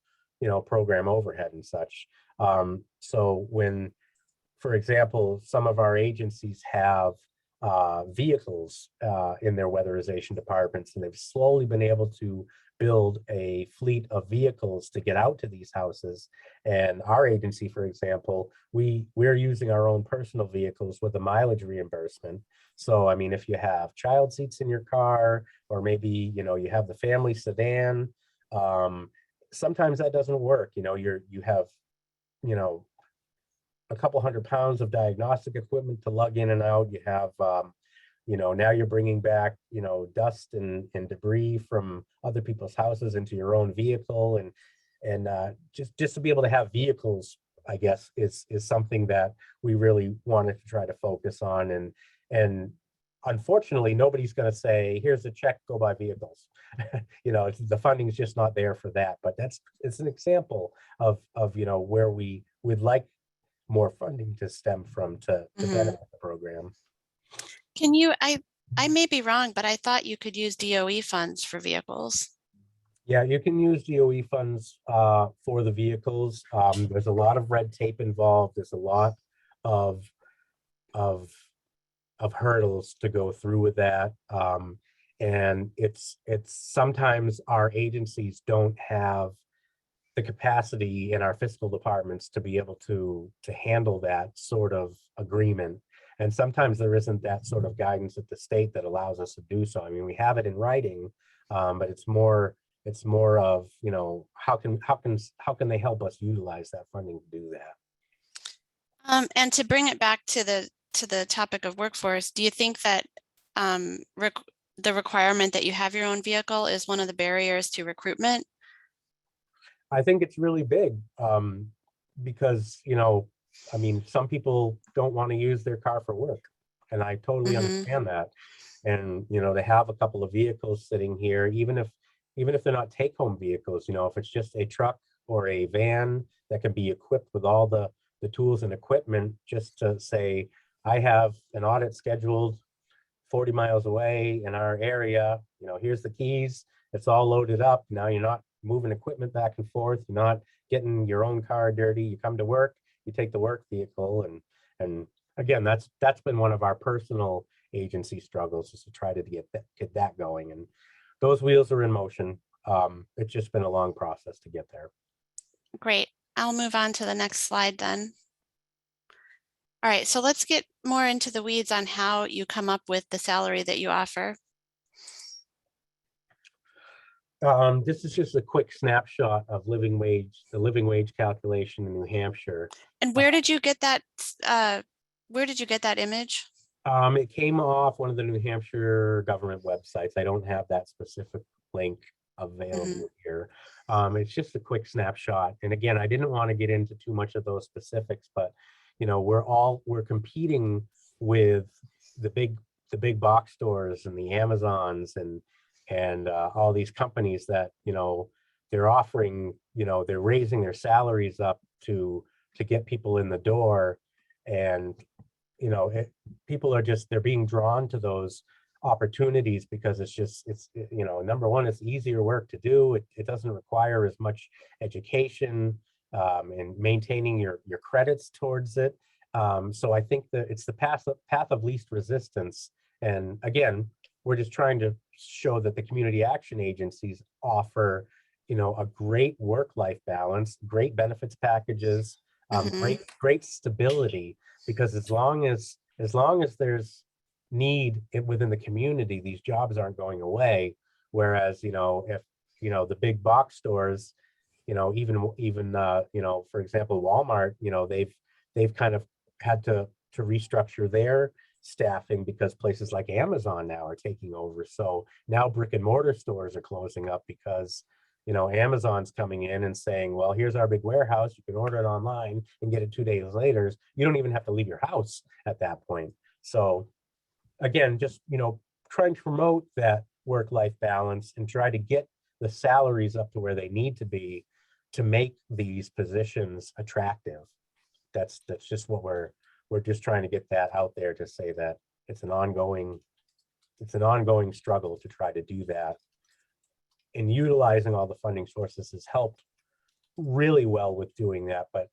program overhead and such. So when, for example, some of our agencies have vehicles in their weatherization departments, and they've slowly been able to build a fleet of vehicles to get out to these houses. And our agency, for example, we're using our own personal vehicles with a mileage reimbursement. So, I mean, if you have child seats in your car, or maybe, you have the family sedan, sometimes that doesn't work. You have, a couple 100 pounds of diagnostic equipment to lug in and out. You have, now you're bringing back, dust and debris from other people's houses into your own vehicle. And just to be able to have vehicles, I guess, is something that we really wanted to try to focus on. And unfortunately, nobody's going to say, here's a check, go buy vehicles. The funding is just not there for that. But it's an example of where we would like more funding to stem from to benefit the program. Can you, I may be wrong, but I thought you could use DOE funds for vehicles. Yeah, you can use DOE funds for the vehicles. There's a lot of red tape involved. There's a lot of hurdles to go through with that. And it's sometimes our agencies don't have the capacity in our fiscal departments to be able to handle that sort of agreement. And sometimes there isn't that sort of guidance at the state that allows us to do so. I mean, we have it in writing, but it's more of, how can they help us utilize that funding to do that? And to bring it back to the topic of workforce, do you think that the requirement that you have your own vehicle is one of the barriers to recruitment? I think it's really big, because, some people don't want to use their car for work, and I totally understand that. And, they have a couple of vehicles sitting here, even if they're not take-home vehicles, if it's just a truck or a van that can be equipped with all the tools and equipment, just to say, I have an audit scheduled 40 miles away in our area, here's the keys, it's all loaded up. Now you're not moving equipment back and forth, you're not getting your own car dirty. You come to work, you take the work vehicle. And again, that's been one of our personal agency struggles, is to try to get that going. And those wheels are in motion. It's just been a long process to get there. Great. I'll move on to the next slide then. All right, so let's get more into the weeds on how you come up with the salary that you offer. This is just a quick snapshot of the living wage calculation in New Hampshire. And where did you get that? Where did you get that image? It came off one of the New Hampshire government websites. I don't have that specific link available here. It's just a quick snapshot. And again, I didn't want to get into too much of those specifics, but we're competing with the big the big box stores and the Amazons and all these companies that, they're offering, they're raising their salaries up to get people in the door. And, people are just, they're being drawn to those opportunities because it's number one, it's easier work to do. It doesn't require as much education and maintaining your credits towards it. So I think that it's the path of least resistance. And again, we're just trying to show that the community action agencies offer, a great work-life balance, great benefits packages, great stability. Because as long as there's need within the community, these jobs aren't going away. Whereas, if the big box stores, even for example, Walmart, they've kind of had to restructure their staffing because places like Amazon now are taking over. So now brick and mortar stores are closing up because Amazon's coming in and saying, well, here's our big warehouse. You can order it online and get it 2 days later. You don't even have to leave your house at that point. So again, just, trying to promote that work-life balance and try to get the salaries up to where they need to be to make these positions attractive. That's just what we're just trying to get that out there to say that it's an ongoing struggle to try to do that. And utilizing all the funding sources has helped really well with doing that. But,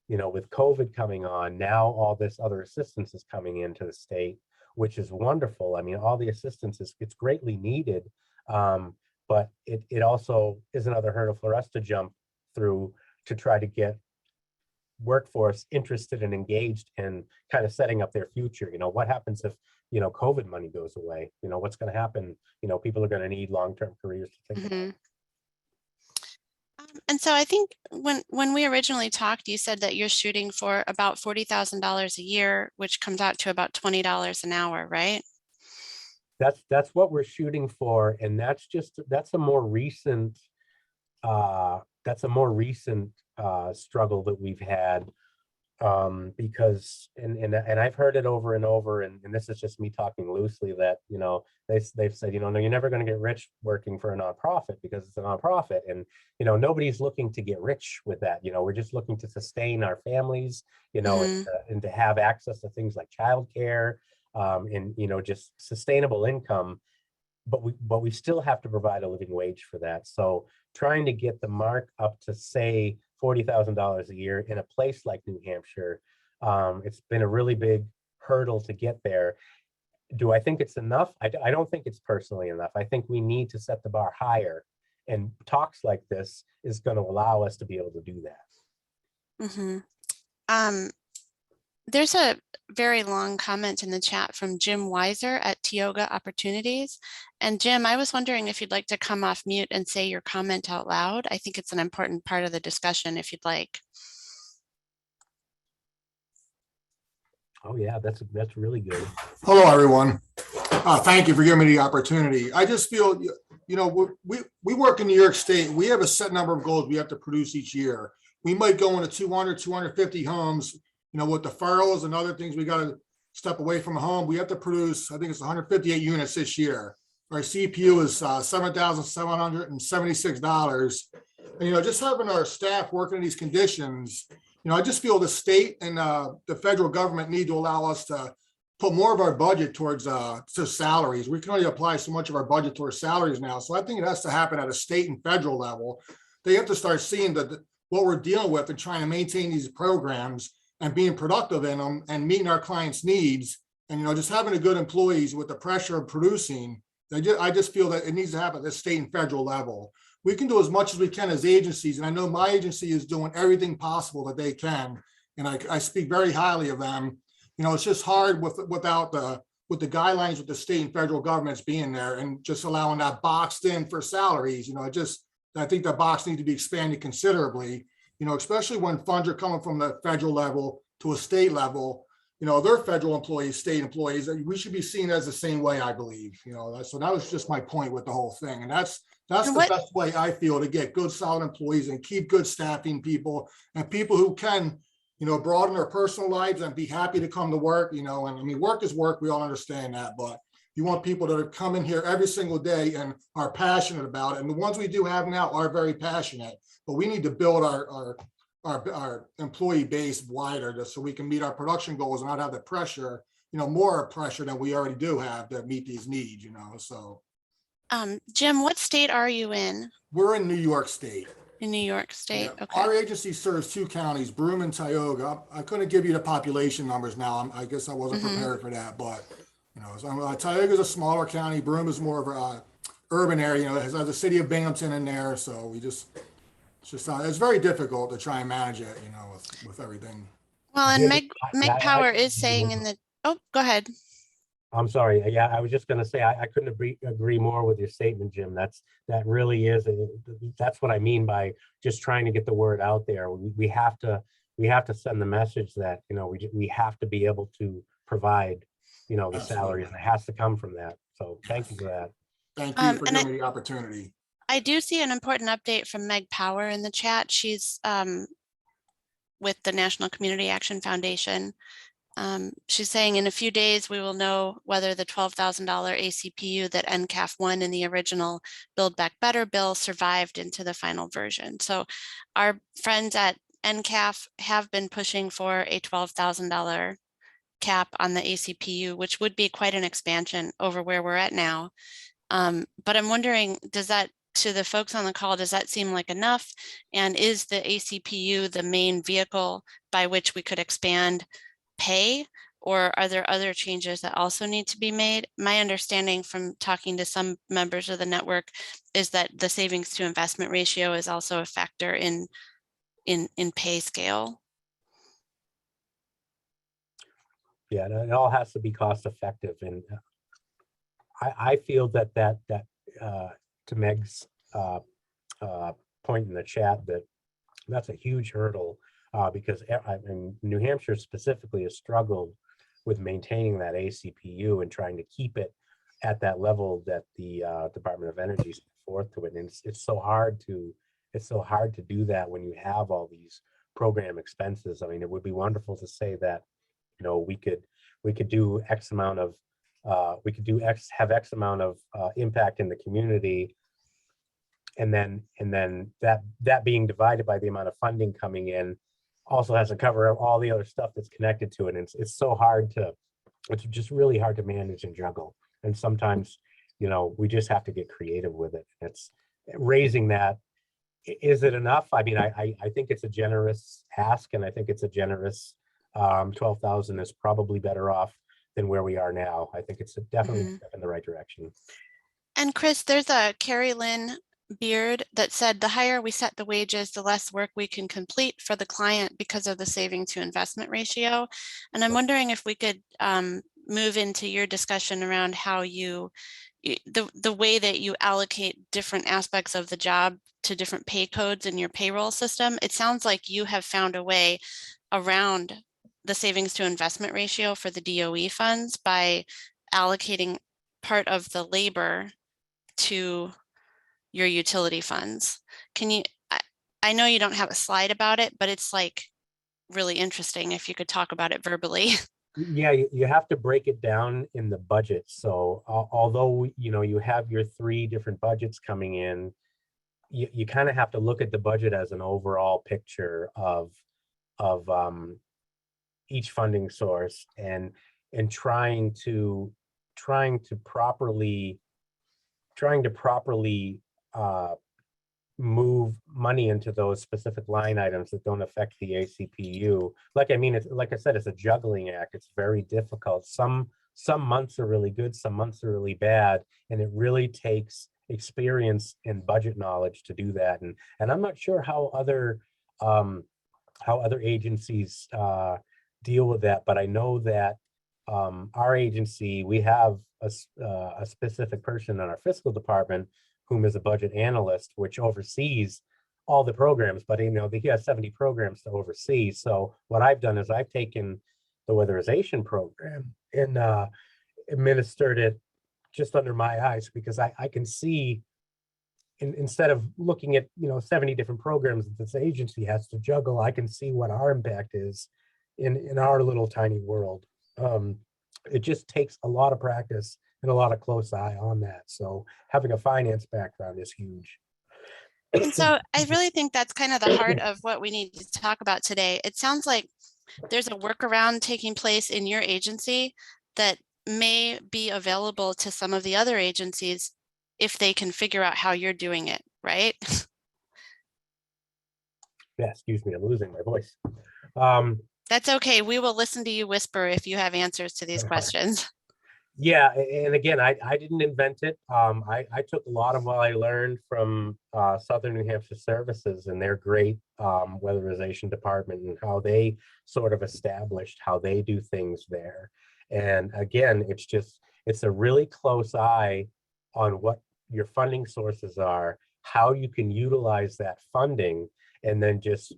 with COVID coming on, now all this other assistance is coming into the state, which is wonderful. I mean, all the assistance it's greatly needed. But it also is another hurdle for us to jump through to try to get workforce interested and engaged and kind of setting up their future. What happens if, COVID money goes away? What's going to happen? People are going to need long-term careers to think about. And so I think when we originally talked, you said that you're shooting for about $40,000 a year, which comes out to about $20 an hour, right? That's what we're shooting for. And that's a more recent struggle that we've had, because and I've heard it over and over, and this is just me talking loosely, that they've said, no, you're never going to get rich working for a nonprofit because it's a nonprofit, and nobody's looking to get rich with that. We're just looking to sustain our families, and to have access to things like childcare, and just sustainable income. But we still have to provide a living wage for that. So trying to get the mark up to, say, $40,000 a year in a place like New Hampshire, it's been a really big hurdle to get there. Do I think it's enough? I don't think it's personally enough. I think we need to set the bar higher, and talks like this is going to allow us to be able to do that. There's a very long comment in the chat from Jim Weiser at Tioga Opportunities. And Jim, I was wondering if you'd like to come off mute and say your comment out loud. I think it's an important part of the discussion if you'd like. Oh yeah, that's really good. Hello, everyone. Thank you for giving me the opportunity. I just feel, we work in New York State. We have a set number of goals we have to produce each year. We might go into 200, 250 homes. With the furloughs and other things, we got to step away from home. We have to produce, I think it's 158 units this year. Our CPU is $7,776. And, just having our staff working in these conditions, I just feel the state and the federal government need to allow us to put more of our budget towards to salaries. We can only apply so much of our budget towards salaries now. So I think it has to happen at a state and federal level. They have to start seeing that what we're dealing with and trying to maintain these programs and being productive in them and meeting our clients' needs, and just having a good employees with the pressure of producing. I just feel that it needs to happen at the state and federal level. We can do as much as we can as agencies, and I know my agency is doing everything possible that they can, and I speak very highly of them. It's just hard with the guidelines with the state and federal governments being there and just allowing that boxed in for salaries. I think that box needs to be expanded considerably. Especially when funds are coming from the federal level to a state level, they're federal employees, state employees. We should be seen as the same way, I believe. So that was just my point with the whole thing. And that's the best way I feel to get good, solid employees and keep good staffing people and people who can broaden their personal lives and be happy to come to work, and I mean, work is work. We all understand that, but you want people that are coming here every single day and are passionate about it. And the ones we do have now are very passionate, but we need to build our employee base wider just so we can meet our production goals and not have the pressure, more pressure than we already do have to meet these needs, so. Jim, what state are you in? We're in New York State. In New York State, Yeah. okay. Our agency serves 2 counties, Broome and Tioga. I couldn't give you the population numbers now. I guess I wasn't prepared for that, but so, Tioga is a smaller county. Broome is more of a urban area. It has the city of Binghamton in there, so it's very difficult to try and manage it, with everything. Well, and Meg Power I is saying in the, oh, go ahead. I'm sorry. Yeah, I was just going to say I couldn't agree more with your statement, Jim. That really is. That's what I mean by just trying to get the word out there. We have to send the message that we have to be able to provide the Absolutely. salaries, and it has to come from that. So thank you for that. Thank you for giving me the opportunity. I do see an important update from Meg Power in the chat. She's with the National Community Action Foundation. She's saying in a few days, we will know whether the $12,000 ACPU that NCAF won in the original Build Back Better bill survived into the final version. So our friends at NCAF have been pushing for a $12,000 cap on the ACPU, which would be quite an expansion over where we're at now. But I'm wondering, does that, to the folks on the call, does that seem like enough? And is the ACPU the main vehicle by which we could expand pay, or are there other changes that also need to be made? My understanding from talking to some members of the network is that the savings to investment ratio is also a factor in pay scale. Yeah, and it all has to be cost effective, and I feel that to Meg's point in the chat, that's a huge hurdle. Because New Hampshire specifically has struggled with maintaining that ACPU and trying to keep it at that level that the Department of Energy set forth to it. And it's so hard to do that when you have all these program expenses. I mean, it would be wonderful to say that we could do X amount of have X amount of impact in the community, and then that being divided by the amount of funding coming in also has to cover all the other stuff that's connected to it. And it's just really hard to manage and juggle. And sometimes, we just have to get creative with it. It's raising that. Is it enough? I mean, I think it's a generous ask, and I think it's a generous 12,000 is probably better off than where we are now. I think it's definitely a step in the right direction. And Chris, there's a Carrie Lynn Beard that said, the higher we set the wages, the less work we can complete for the client because of the saving to investment ratio. And I'm wondering if we could move into your discussion around how the way that you allocate different aspects of the job to different pay codes in your payroll system. It sounds like you have found a way around the savings to investment ratio for the DOE funds by allocating part of the labor to your utility funds. Can you, I know you don't have a slide about it, but it's like really interesting if you could talk about it verbally. Yeah, you have to break it down in the budget. So although, you have your 3 different budgets coming in, you kind of have to look at the budget as an overall picture of each funding source and trying to properly move money into those specific line items that don't affect the ACPU. Like I said, it's a juggling act. It's very difficult. Some months are really good, some months are really bad, and it really takes experience and budget knowledge to do that. And I'm not sure how other agencies deal with that, but I know that our agency, we have a specific person in our fiscal department whom is a budget analyst, which oversees all the programs, but he has 70 programs to oversee. So what I've done is I've taken the weatherization program and administered it just under my eyes, because I can see instead of looking at, 70 different programs that this agency has to juggle, I can see what our impact is in our little tiny world. It just takes a lot of practice and a lot of close eye on that. So having a finance background is huge. And so I really think that's kind of the heart of what we need to talk about today. It sounds like there's a workaround taking place in your agency that may be available to some of the other agencies if they can figure out how you're doing it, right? Yeah, excuse me, I'm losing my voice. That's okay. We will listen to you whisper if you have answers to these questions. Yeah, and again, I didn't invent it. I took a lot of what I learned from Southern New Hampshire Services and their great weatherization department and how they sort of established how they do things there. And again, it's a really close eye on what your funding sources are, how you can utilize that funding, and then just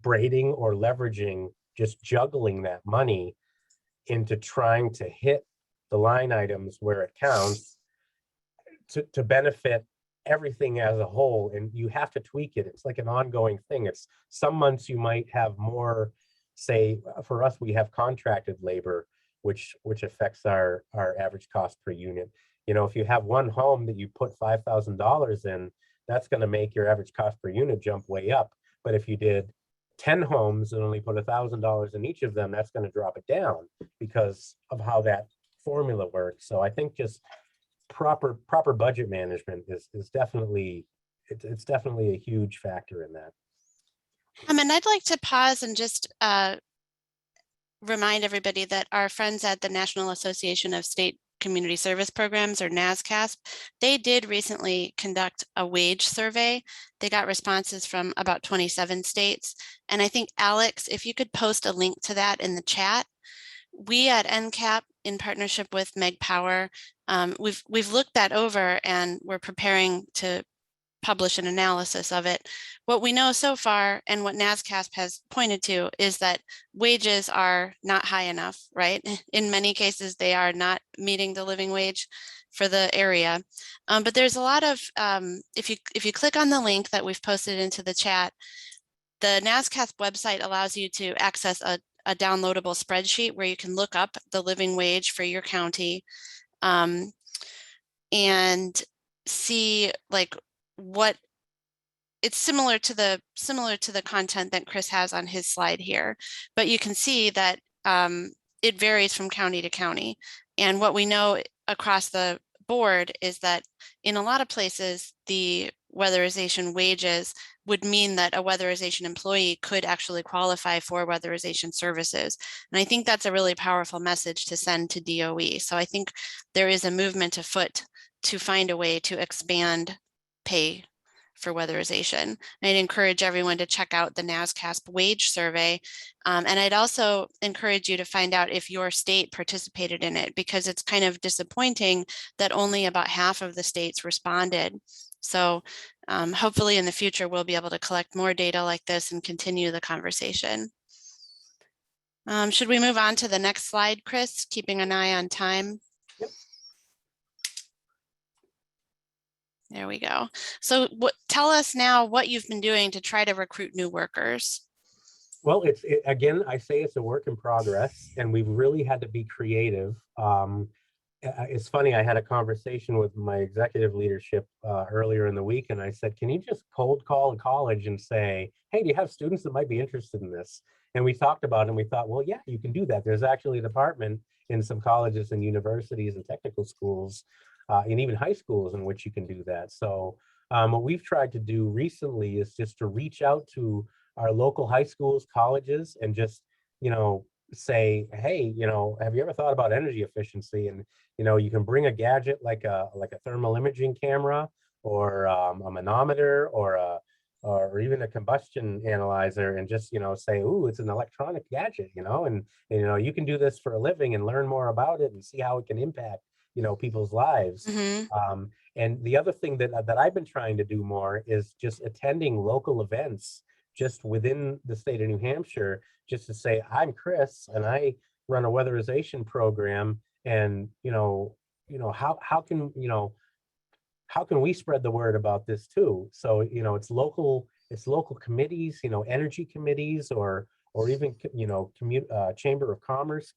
braiding or leveraging, just juggling that money into trying to hit the line items where it counts to benefit everything as a whole. And you have to tweak it. It's like an ongoing thing. It's some months you might have more, say for us, we have contracted labor, which affects our average cost per unit. If you have one home that you put $5,000 in, that's going to make your average cost per unit jump way up. But if you did 10 homes and only put $1,000 in each of them, that's going to drop it down because of how that formula works. So I think just proper budget management is definitely, it's definitely a huge factor in that. And I'd like to pause and just remind everybody that our friends at the National Association of State Community Service Programs, or NASCAT, they did recently conduct a wage survey. They got responses from about 27 states. And I think, Alex, if you could post a link to that in the chat. We at NCAP, in partnership with Meg Power, we've looked that over and we're preparing to publish an analysis of it. What we know so far and what NASCAP has pointed to is that wages are not high enough, right? In many cases, they are not meeting the living wage for the area. But there's a lot of, if you click on the link that we've posted into the chat, the NASCAP website allows you to access a downloadable spreadsheet where you can look up the living wage for your county and see like what it's similar to the content that Chris has on his slide here, but you can see that it varies from county to county. And what we know across the board is that in a lot of places, the weatherization wages would mean that a weatherization employee could actually qualify for weatherization services. And I think that's a really powerful message to send to DOE. So I think there is a movement afoot to find a way to expand pay for weatherization. And I'd encourage everyone to check out the NASCAP wage survey. And I'd also encourage you to find out if your state participated in it, because it's kind of disappointing that only about half of the states responded. So hopefully in the future, we'll be able to collect more data like this and continue the conversation. Should we move on to the next slide, Chris, keeping an eye on time? Yep. There we go. So tell us now what you've been doing to try to recruit new workers. Well, again, I say it's a work in progress, and we've really had to be creative. It's funny, I had a conversation with my executive leadership earlier in the week, and I said, can you just cold call a college and say, hey, do you have students that might be interested in this? And we talked about it, and we thought, well, yeah, you can do that. There's actually a department in some colleges and universities and technical schools and even high schools in which you can do that. So what we've tried to do recently is just to reach out to our local high schools, colleges, and just, say, hey, have you ever thought about energy efficiency? And, you can bring a gadget like a thermal imaging camera or a manometer or even a combustion analyzer and just, say, ooh, it's an electronic gadget, and you can do this for a living and learn more about it and see how it can impact, people's lives. Mm-hmm. And the other thing that I've been trying to do more is just attending local events just within the state of New Hampshire, just to say, I'm Chris and I run a weatherization program, and how can how can we spread the word about this too? So, you know, it's local committees, you know, energy committees, or even, you know, Chamber of Commerce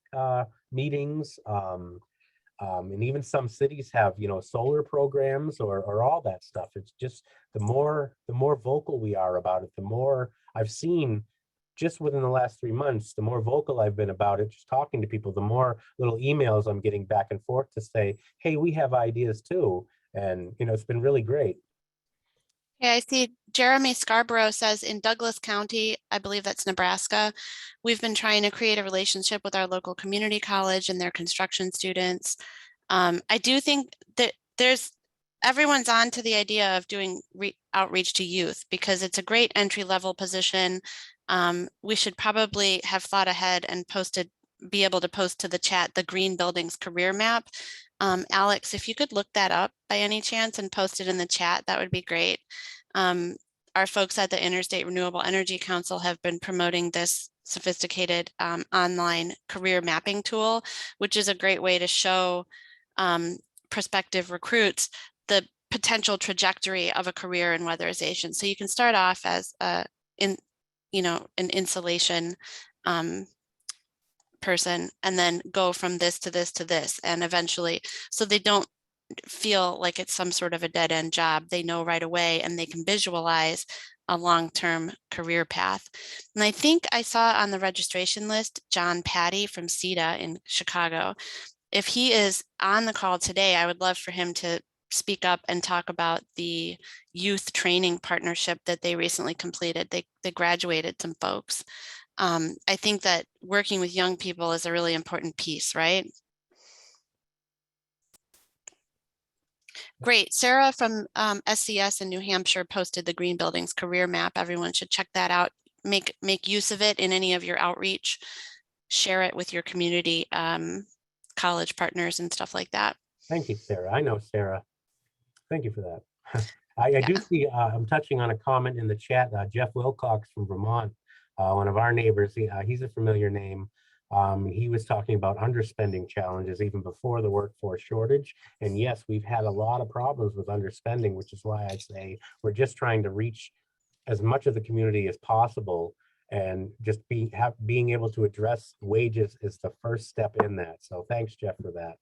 meetings. And even some cities have, you know, solar programs or all that stuff. It's just the more vocal we are about it, the more I've seen just within the last 3 months, the more vocal I've been about it, just talking to people, the more little emails I'm getting back and forth to say, hey, we have ideas too. And, you know, it's been really great. Yeah, I see Jeremy Scarborough says in Douglas County, I believe that's Nebraska, we've been trying to create a relationship with our local community college and their construction students. I do think that everyone's on to the idea of doing outreach to youth because it's a great entry level position. We should probably have thought ahead and be able to post to the chat the Green Buildings career map. Alex, if you could look that up by any chance and post it in the chat, that would be great. Our folks at the Interstate Renewable Energy Council have been promoting this sophisticated online career mapping tool, which is a great way to show prospective recruits the potential trajectory of a career in weatherization. So you can start off as an insulation person and then go from this to this to this, and eventually, so they don't feel like it's some sort of a dead end job. They know right away and they can visualize a long-term career path. And I think I saw on the registration list, John Patty from CETA in Chicago. If he is on the call today, I would love for him to speak up and talk about the youth training partnership that they recently completed. They graduated some folks. I think that working with young people is a really important piece, right? Great. Sarah from SCS in New Hampshire posted the Green Buildings career map. Everyone should check that out. Make use of it in any of your outreach. Share it with your community college partners and stuff like that. Thank you, Sarah. I know Sarah. Thank you for that. I do see, I'm touching on a comment in the chat, Jeff Wilcox from Vermont, one of our neighbors, he's a familiar name. He was talking about underspending challenges even before the workforce shortage. And yes, we've had a lot of problems with underspending, which is why I say we're just trying to reach as much of the community as possible. And just being able to address wages is the first step in that. So thanks, Jeff, for that.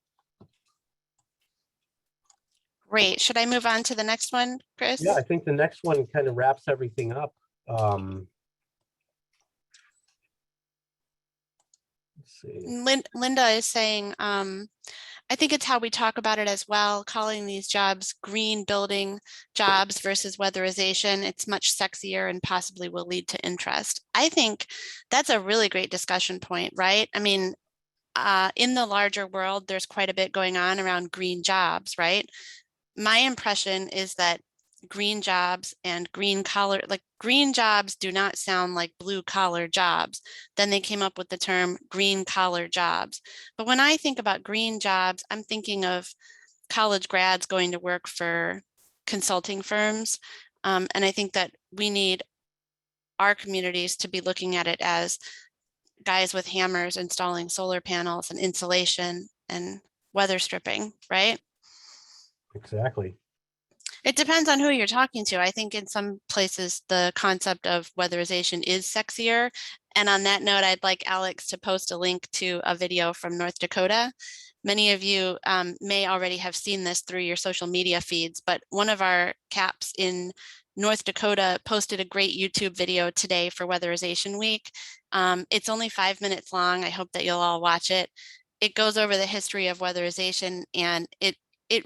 Great. Should I move on to the next one, Chris? Yeah, I think the next one kind of wraps everything up. Let's see. Linda is saying, I think it's how we talk about it as well, calling these jobs green building jobs versus weatherization. It's much sexier and possibly will lead to interest. I think that's a really great discussion point, right? I mean, in the larger world, there's quite a bit going on around green jobs, right? My impression is that green jobs and green collar, like green jobs do not sound like blue collar jobs. Then they came up with the term green collar jobs. But when I think about green jobs, I'm thinking of college grads going to work for consulting firms. And I think that we need our communities to be looking at it as guys with hammers installing solar panels and insulation and weather stripping, right? Exactly. It depends on who you're talking to. I think in some places the concept of weatherization is sexier. And on that note, I'd like Alex to post a link to a video from North Dakota. Many of you may already have seen this through your social media feeds, but one of our CAPs in North Dakota posted a great YouTube video today for Weatherization Week. It's only 5 minutes long. I hope that you'll all watch it. It goes over the history of weatherization, and it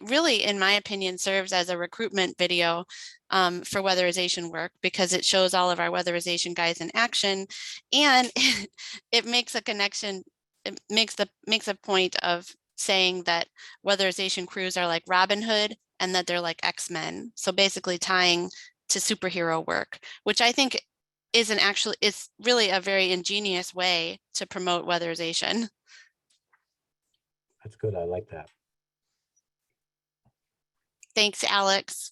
really, in my opinion, serves as a recruitment video for weatherization work because it shows all of our weatherization guys in action, and it makes a connection. It makes a point of saying that weatherization crews are like Robin Hood and that they're like X-Men. So basically tying to superhero work, which I think is really a very ingenious way to promote weatherization. That's good. I like that. Thanks, Alex.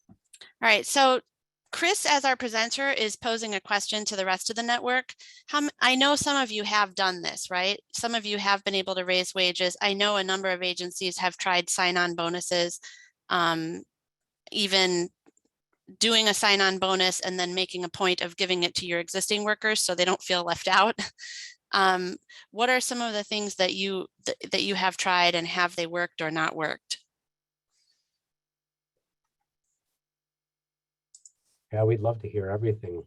All right, so Chris, as our presenter, is posing a question to the rest of the network. I know some of you have done this, right? Some of you have been able to raise wages. I know a number of agencies have tried sign-on bonuses, even doing a sign-on bonus and then making a point of giving it to your existing workers so they don't feel left out. What are some of the things that you have tried, and have they worked or not worked? Yeah, we'd love to hear everything.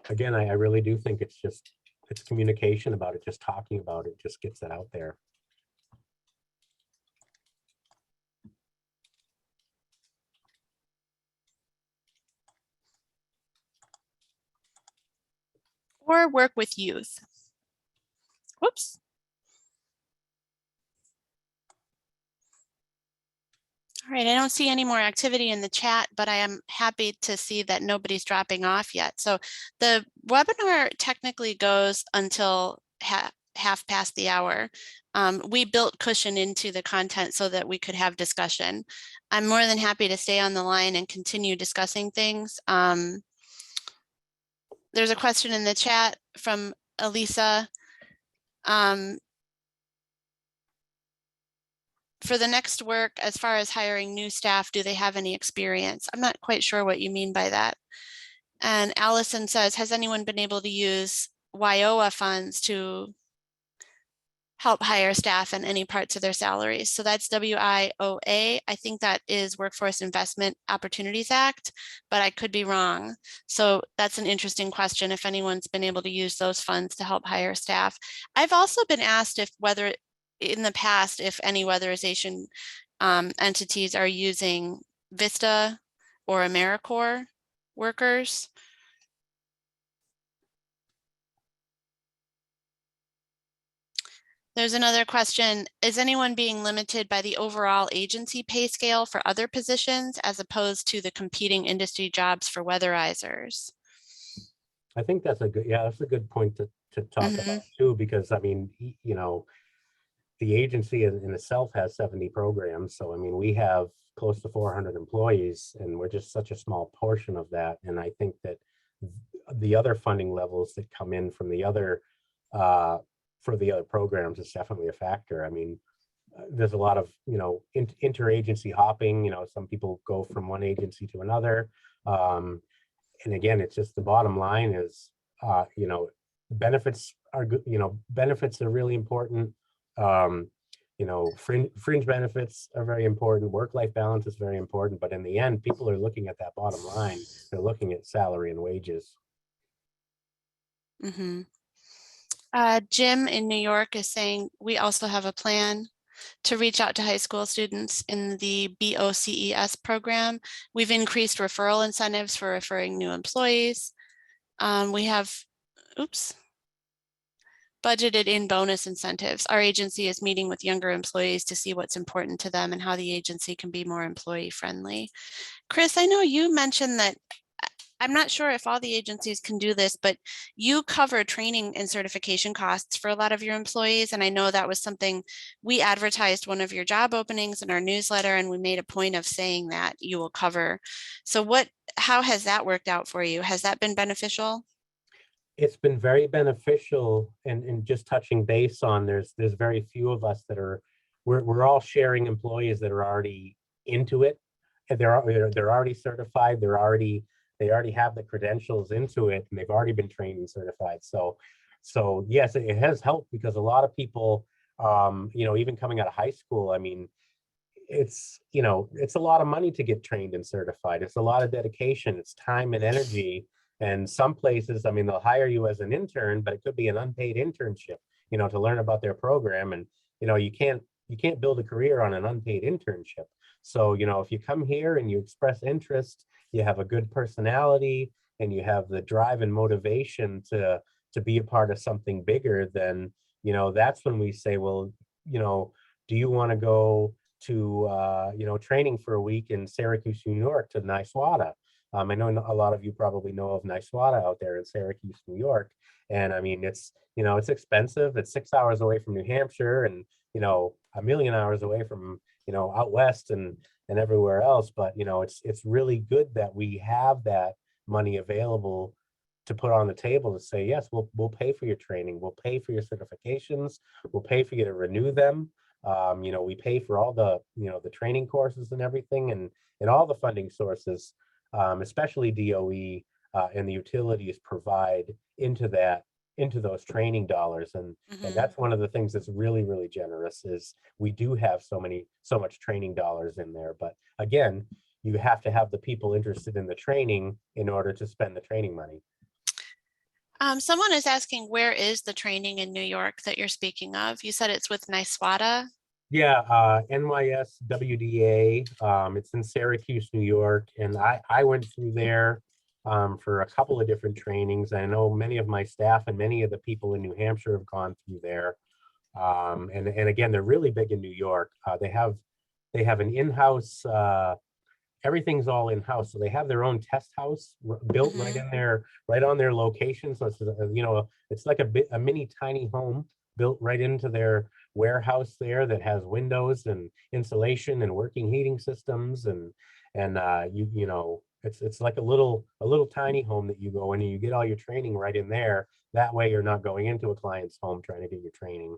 Again, I really do think it's communication about it, just talking about it, just gets it out there. Or work with youth. Whoops. All right, I don't see any more activity in the chat, but I am happy to see that nobody's dropping off yet. So the webinar technically goes until half past the hour. We built cushion into the content so that we could have discussion. I'm more than happy to stay on the line and continue discussing things. There's a question in the chat from Elisa. For the next work, as far as hiring new staff, do they have any experience? I'm not quite sure what you mean by that. And Allison says, has anyone been able to use WIOA funds to help hire staff in any parts of their salaries? So that's WIOA. I think that is Workforce Investment Opportunities Act, but I could be wrong. So that's an interesting question, if anyone's been able to use those funds to help hire staff. I've also been asked if whether in the past, if any weatherization entities are using Vista or AmeriCorps workers. There's another question. Is anyone being limited by the overall agency pay scale for other positions as opposed to the competing industry jobs for weatherizers? I think that's that's a good point to talk about too, because I mean, you know, the agency in itself has 70 programs. So, I mean, we have close to 400 employees, and we're just such a small portion of that. And I think that the other funding levels that come in from the other, for the other programs is definitely a factor. I mean, there's a lot of, you know, interagency hopping, you know, some people go from one agency to another. And again, it's just the bottom line is, you know, benefits are good, you know, benefits are really important. You know, fringe benefits are very important. Work-life balance is very important. But in the end, people are looking at that bottom line. They're looking at salary and wages. Jim in New York is saying, we also have a plan to reach out to high school students in the BOCES program. We've increased referral incentives for referring new employees. We have, budgeted in bonus incentives. Our agency is meeting with younger employees to see what's important to them and how the agency can be more employee friendly. Chris, I know you mentioned that, I'm not sure if all the agencies can do this, but you cover training and certification costs for a lot of your employees. And I know that was something we advertised one of your job openings in our newsletter, and we made a point of saying that you will cover. So how has that worked out for you? Has that been beneficial? It's been very beneficial, and just touching base on, there's very few of us that are, we're all sharing employees that are already into it, and they're already certified, they already have the credentials into it, and they've already been trained and certified. So yes, it has helped, because a lot of people, you know, even coming out of high school, I mean, it's, you know, it's a lot of money to get trained and certified. It's a lot of dedication, it's time and energy. And some places, I mean, they'll hire you as an intern, but it could be an unpaid internship, you know, to learn about their program. And, you know, you can't build a career on an unpaid internship. So, you know, if you come here and you express interest, you have a good personality, and you have the drive and motivation to be a part of something bigger, then, you know, that's when we say, well, you know, do you want to go to, you know, training for a week in Syracuse, New York, to NYSWATA? I know a lot of you probably know of NYSWATA out there in Syracuse, New York. And I mean, it's, you know, it's expensive. It's 6 hours away from New Hampshire, and, you know, a million hours away from, you know, out west. And and everywhere else. But, you know, it's really good that we have that money available to put on the table to say, yes, we'll pay for your training, we'll pay for your certifications, we'll pay for you to renew them. You know, we pay for all the, you know, the training courses and everything, and all the funding sources, especially DOE and the utilities provide into those training dollars. And that's one of the things that's really, really generous, is we do have so much training dollars in there. But again, you have to have the people interested in the training in order to spend the training money. Someone is asking, where is the training in New York that you're speaking of? You said it's with NYSWATA. Yeah, NYS WDA. It's in Syracuse, New York, and I went through there for a couple of different trainings. I know many of my staff and many of the people in New Hampshire have gone through there. And again, they're really big in New York. They have an in-house. Everything's all in-house, so they have their own test house built right in there, right on their location. So it's you know, it's like a mini tiny home built right into their warehouse there that has windows and insulation and working heating systems, and you know, it's like a little tiny home that you go in and you get all your training right in there. That way you're not going into a client's home trying to get your training.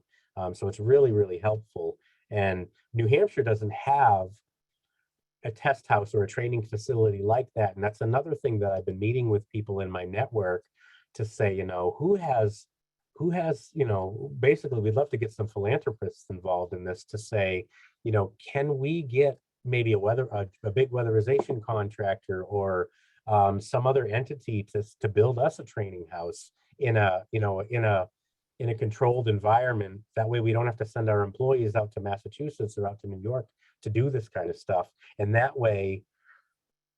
So it's really, really helpful. And New Hampshire doesn't have a test house or a training facility like that. And that's another thing that I've been meeting with people in my network to say, you know, who has, you know, basically we'd love to get some philanthropists involved in this to say, you know, can we get maybe a big weatherization contractor or some other entity to build us a training house in a, you know, in a controlled environment. That way we don't have to send our employees out to Massachusetts or out to New York to do this kind of stuff. And that way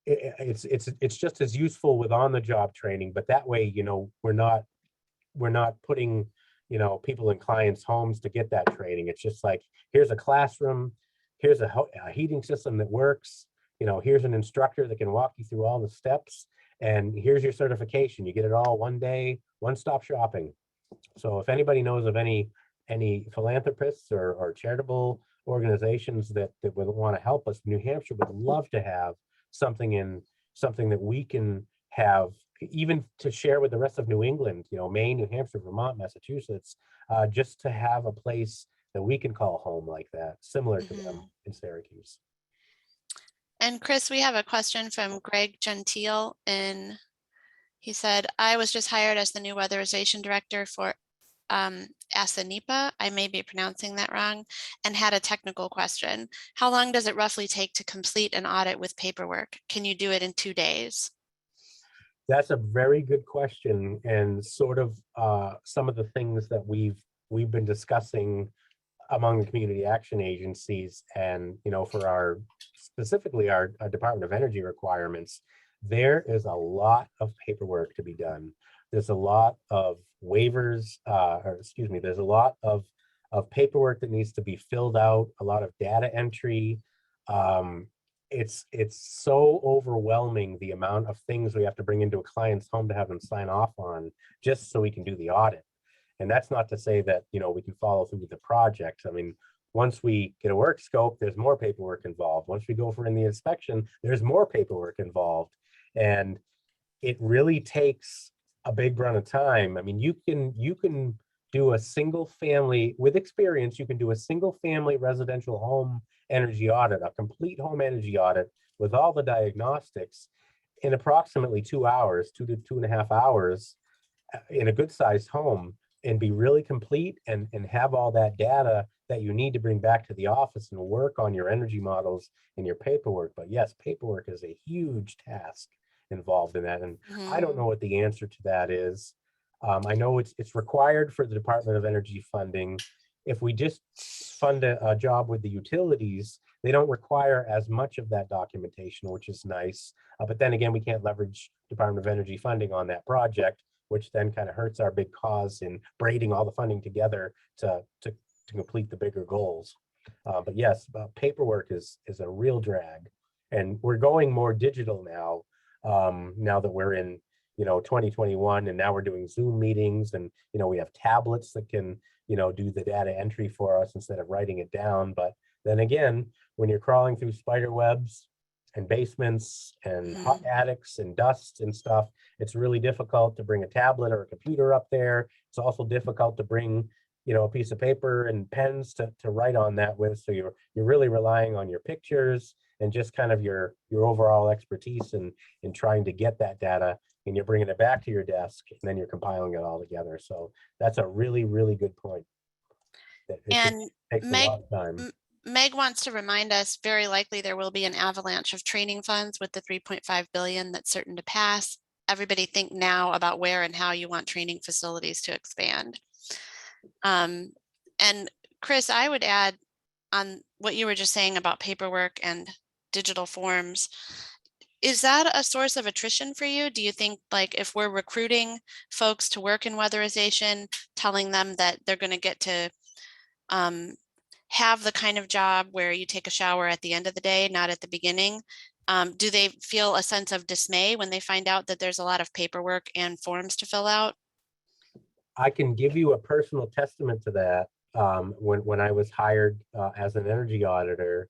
it's just as useful with on-the-job training, but that way, you know, we're not putting, you know, people in clients' homes to get that training. It's just like, here's a classroom, here's a heating system that works, you know, here's an instructor that can walk you through all the steps, and here's your certification. You get it all one day, one-stop shopping. So if anybody knows of any philanthropists or charitable organizations that would want to help us, New Hampshire would love to have something that we can have, even to share with the rest of New England, you know, Maine, New Hampshire, Vermont, Massachusetts, just to have a place that we can call home like that, similar to them in Syracuse. And Chris, we have a question from Greg Gentile, and he said, I was just hired as the new weatherization director for Asanipa, I may be pronouncing that wrong, and had a technical question. How long does it roughly take to complete an audit with paperwork? Can you do it in 2 days? That's a very good question, and sort of some of the things that we've been discussing among the community action agencies, and you know, for specifically our Department of Energy requirements, there is a lot of paperwork to be done. There's a lot of waivers, there's a lot of paperwork that needs to be filled out, a lot of data entry. It's so overwhelming, the amount of things we have to bring into a client's home to have them sign off on just so we can do the audit. And that's not to say that, you know, we can follow through with the project. I mean, once we get a work scope, there's more paperwork involved. Once we go for the inspection, there's more paperwork involved. And it really takes a big run of time. I mean, you can do a single family, with experience, you can do a single family residential home energy audit, a complete home energy audit with all the diagnostics in approximately 2 hours, 2 to 2.5 hours in a good sized home, and be really complete and have all that data that you need to bring back to the office and work on your energy models and your paperwork. But yes, paperwork is a huge task involved in that. And I don't know what the answer to that is. I know it's required for the Department of Energy funding. If we just fund a job with the utilities, they don't require as much of that documentation, which is nice. But then again, we can't leverage Department of Energy funding on that project, which then kind of hurts our big cause in braiding all the funding together to complete the bigger goals. But yes, paperwork is a real drag. And we're going more digital now, now that we're in, you know, 2021, and now we're doing Zoom meetings, and, you know, we have tablets that can, you know, do the data entry for us instead of writing it down. But Then again, when you're crawling through spider webs and basements and hot attics and dust and stuff, it's really difficult to bring a tablet or a computer up there. It's also difficult to bring, a piece of paper and pens to write on that with. So you're really relying on your pictures and just kind of your overall expertise in trying to get that data, and you're bringing it back to your desk, and then you're compiling it all together. So that's a really, really good point. And takes a lot of time. Meg wants to remind us, very likely there will be an avalanche of training funds with the 3.5 billion that's certain to pass. Everybody think now about where and how you want training facilities to expand. And Chris, I would add on what you were just saying about paperwork and digital forms. Is that a source of attrition for you? Do you think, like, if we're recruiting folks to work in weatherization, telling them that they're going to get to have the kind of job where you take a shower at the end of the day, not at the beginning, do they feel a sense of dismay when they find out that there's a lot of paperwork and forms to fill out? I can give you a personal testament to that. When I was hired as an energy auditor,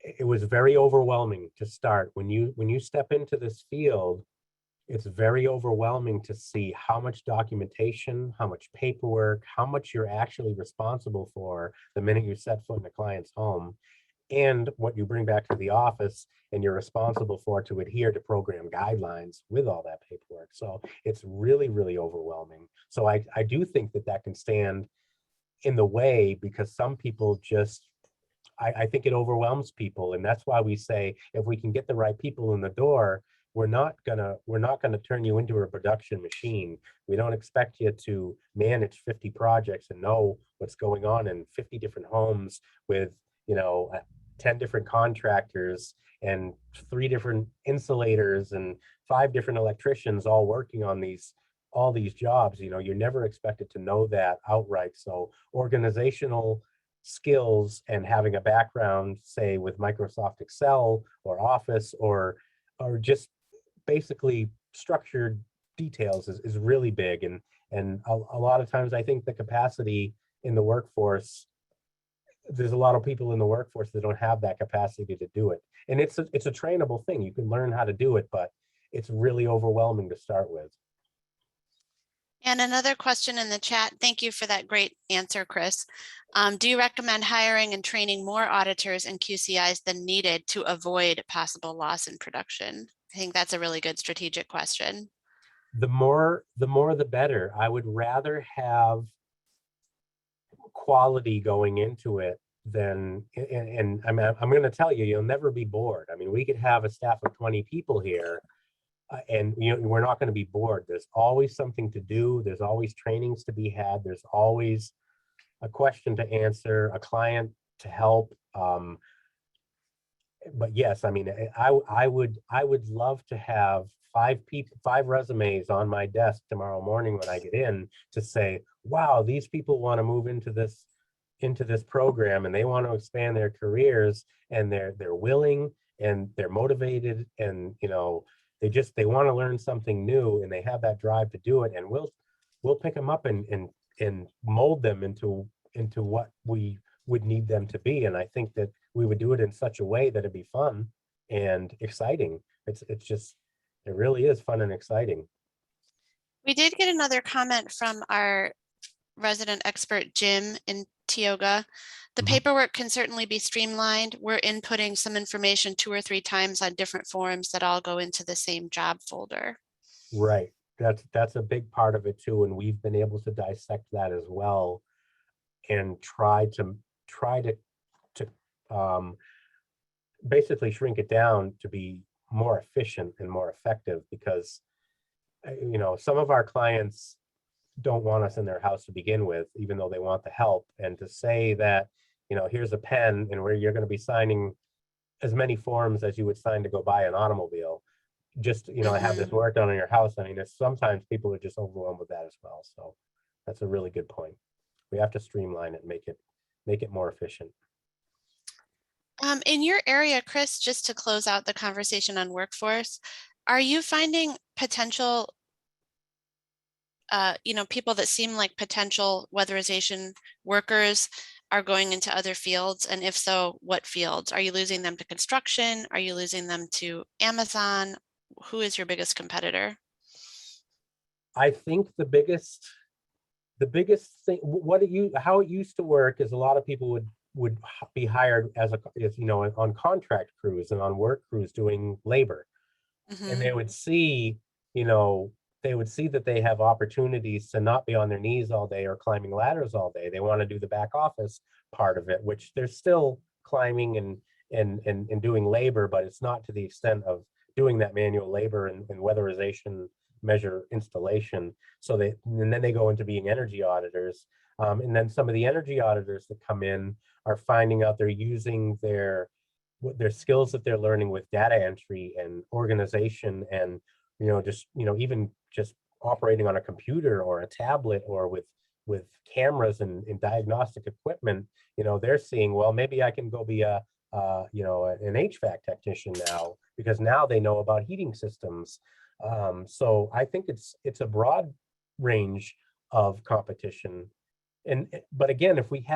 it was very overwhelming to start. When you step into this field, it's very overwhelming to see how much documentation, how much paperwork, how much you're actually responsible for the minute you set foot in a client's home, and what you bring back to the office and you're responsible for to adhere to program guidelines with all that paperwork. So it's really, really overwhelming. So I do think that can stand in the way, because some people just, I think it overwhelms people. And that's why we say, if we can get the right people in the door, we're not gonna turn you into a production machine. We don't expect you to manage 50 projects and know what's going on in 50 different homes with 10 different contractors and 3 different insulators and 5 different electricians all working on all these jobs. You're never expected to know that outright. So organizational skills and having a background, say with Microsoft Excel or Office or just basically structured details is really big. And a lot of times I think the capacity in the workforce, there's a lot of people in the workforce that don't have that capacity to do it. And it's a trainable thing. You can learn how to do it, but it's really overwhelming to start with. And another question in the chat. Thank you for that great answer, Chris. Do you recommend hiring and training more auditors and QCIs than needed to avoid possible loss in production? I think that's a really good strategic question. The more the better. I would rather have quality going into it than, and I'm going to tell you, you'll never be bored. I mean, we could have a staff of 20 people here, and we're not going to be bored. There's always something to do. There's always trainings to be had. There's always a question to answer, a client to help. But yes, I mean, I would love to have 5 resumes on my desk tomorrow morning when I get in to say, wow, these people want to move into this program and they want to expand their careers, and they're willing and they're motivated, and they want to learn something new, and they have that drive to do it, and we'll pick them up and mold them into what we would need them to be. And I think that we would do it in such a way that it'd be fun and exciting. It really is fun and exciting. We did get another comment from our resident expert, Jim in Tioga. The paperwork can certainly be streamlined. We're inputting some information 2 or 3 times on different forms that all go into the same job folder. Right. That's a big part of it too. And we've been able to dissect that as well and try to basically shrink it down to be more efficient and more effective, because some of our clients don't want us in their house to begin with, even though they want the help. And to say that, here's a pen and where you're going to be signing as many forms as you would sign to go buy an automobile, just have this work done in your house. I mean, sometimes people are just overwhelmed with that as well. So that's a really good point. We have to streamline it, make it more efficient. In your area, Chris, just to close out the conversation on workforce, are you finding potential, people that seem like potential weatherization workers are going into other fields? And if so, what fields? Are you losing them to construction? Are you losing them to Amazon? Who is your biggest competitor? I think the biggest thing, how it used to work is a lot of people would be hired as on contract crews and on work crews doing labor. And they would see, that they have opportunities to not be on their knees all day or climbing ladders all day. They want to do the back office part of it, which they're still climbing and doing labor, but it's not to the extent of doing that manual labor and weatherization measure installation. And then they go into being energy auditors. And then some of the energy auditors that come in are finding out they're using their skills that they're learning with data entry and organization and, even just operating on a computer or a tablet or with cameras and diagnostic equipment, they're seeing, well, maybe I can go be an HVAC technician now, because now they know about heating systems. So I think it's a broad range of competition. But again, if we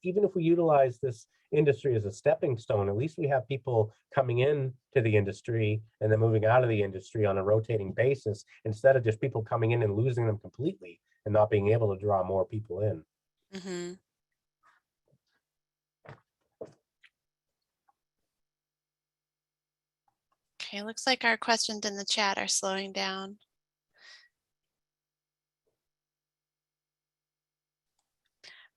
even if we utilize this industry as a stepping stone, at least we have people coming in to the industry and then moving out of the industry on a rotating basis, instead of just people coming in and losing them completely and not being able to draw more people in. Mm-hmm. Okay, looks like our questions in the chat are slowing down.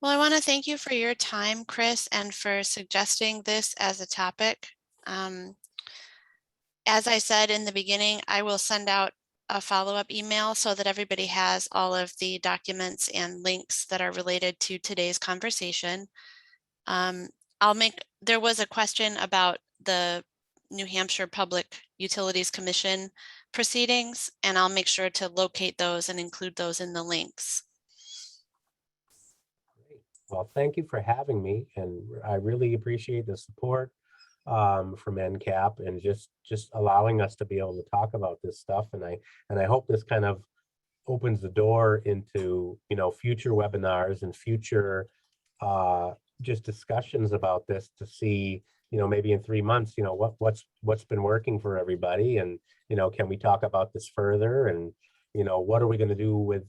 Well, I want to thank you for your time, Chris, and for suggesting this as a topic. As I said in the beginning, I will send out a follow-up email so that everybody has all of the documents and links that are related to today's conversation. There was a question about the New Hampshire Public Utilities Commission proceedings, and I'll make sure to locate those and include those in the links. Well, thank you for having me, and I really appreciate the support from NCAP and just allowing us to be able to talk about this stuff. And I hope this kind of opens the door into future webinars and future just discussions about this, to see maybe in 3 months what's been working for everybody, and can we talk about this further, and what are we going to do with,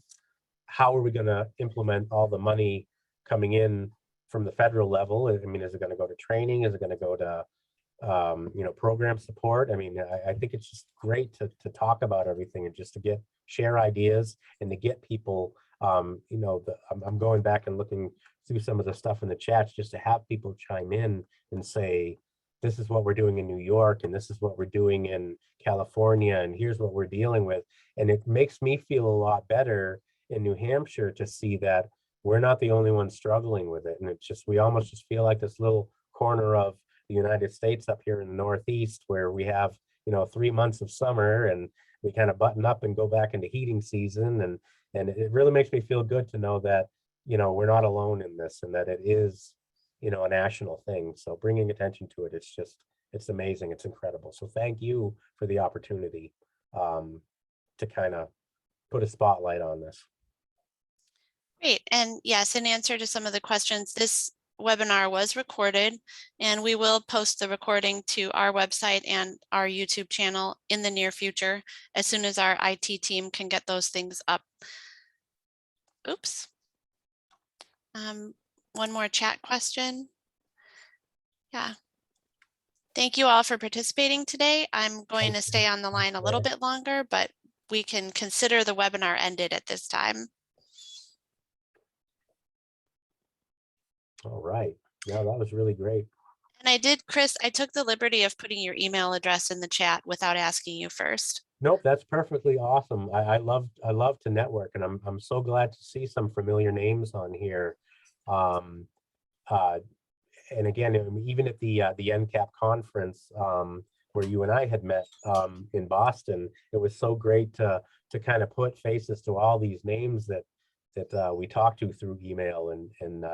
how are we going to implement all the money coming in from the federal level? I mean, is it going to go to training? Is it going to go to program support? I mean, I think it's just great to talk about everything and just to share ideas and to get people, I'm going back and looking through some of the stuff in the chats just to have people chime in and say, this is what we're doing in New York, and this is what we're doing in California, and here's what we're dealing with. And it makes me feel a lot better in New Hampshire to see that we're not the only ones struggling with it. And it's just, we almost just feel like this little corner of the United States up here in the Northeast, where we have 3 months of summer and we kind of button up and go back into heating season, and it really makes me feel good to know that we're not alone in this, and that it is a national thing. So bringing attention to it, it's amazing, it's incredible. So thank you for the opportunity to kind of put a spotlight on this. Great. And yes, in answer to some of the questions, this webinar was recorded, and we will post the recording to our website and our YouTube channel in the near future, as soon as our IT team can get those things up. Oops. One more chat question. Yeah. Thank you all for participating today. I'm going to stay on the line a little bit longer, but we can consider the webinar ended at this time. All right. Yeah, that was really great. And I did, Chris, I took the liberty of putting your email address in the chat without asking you first. Nope, that's perfectly awesome. I love to network, and I'm so glad to see some familiar names on here. And again, even at the NCAP conference where you and I had met in Boston, it was so great to kind of put faces to all these names that we talked to through email, and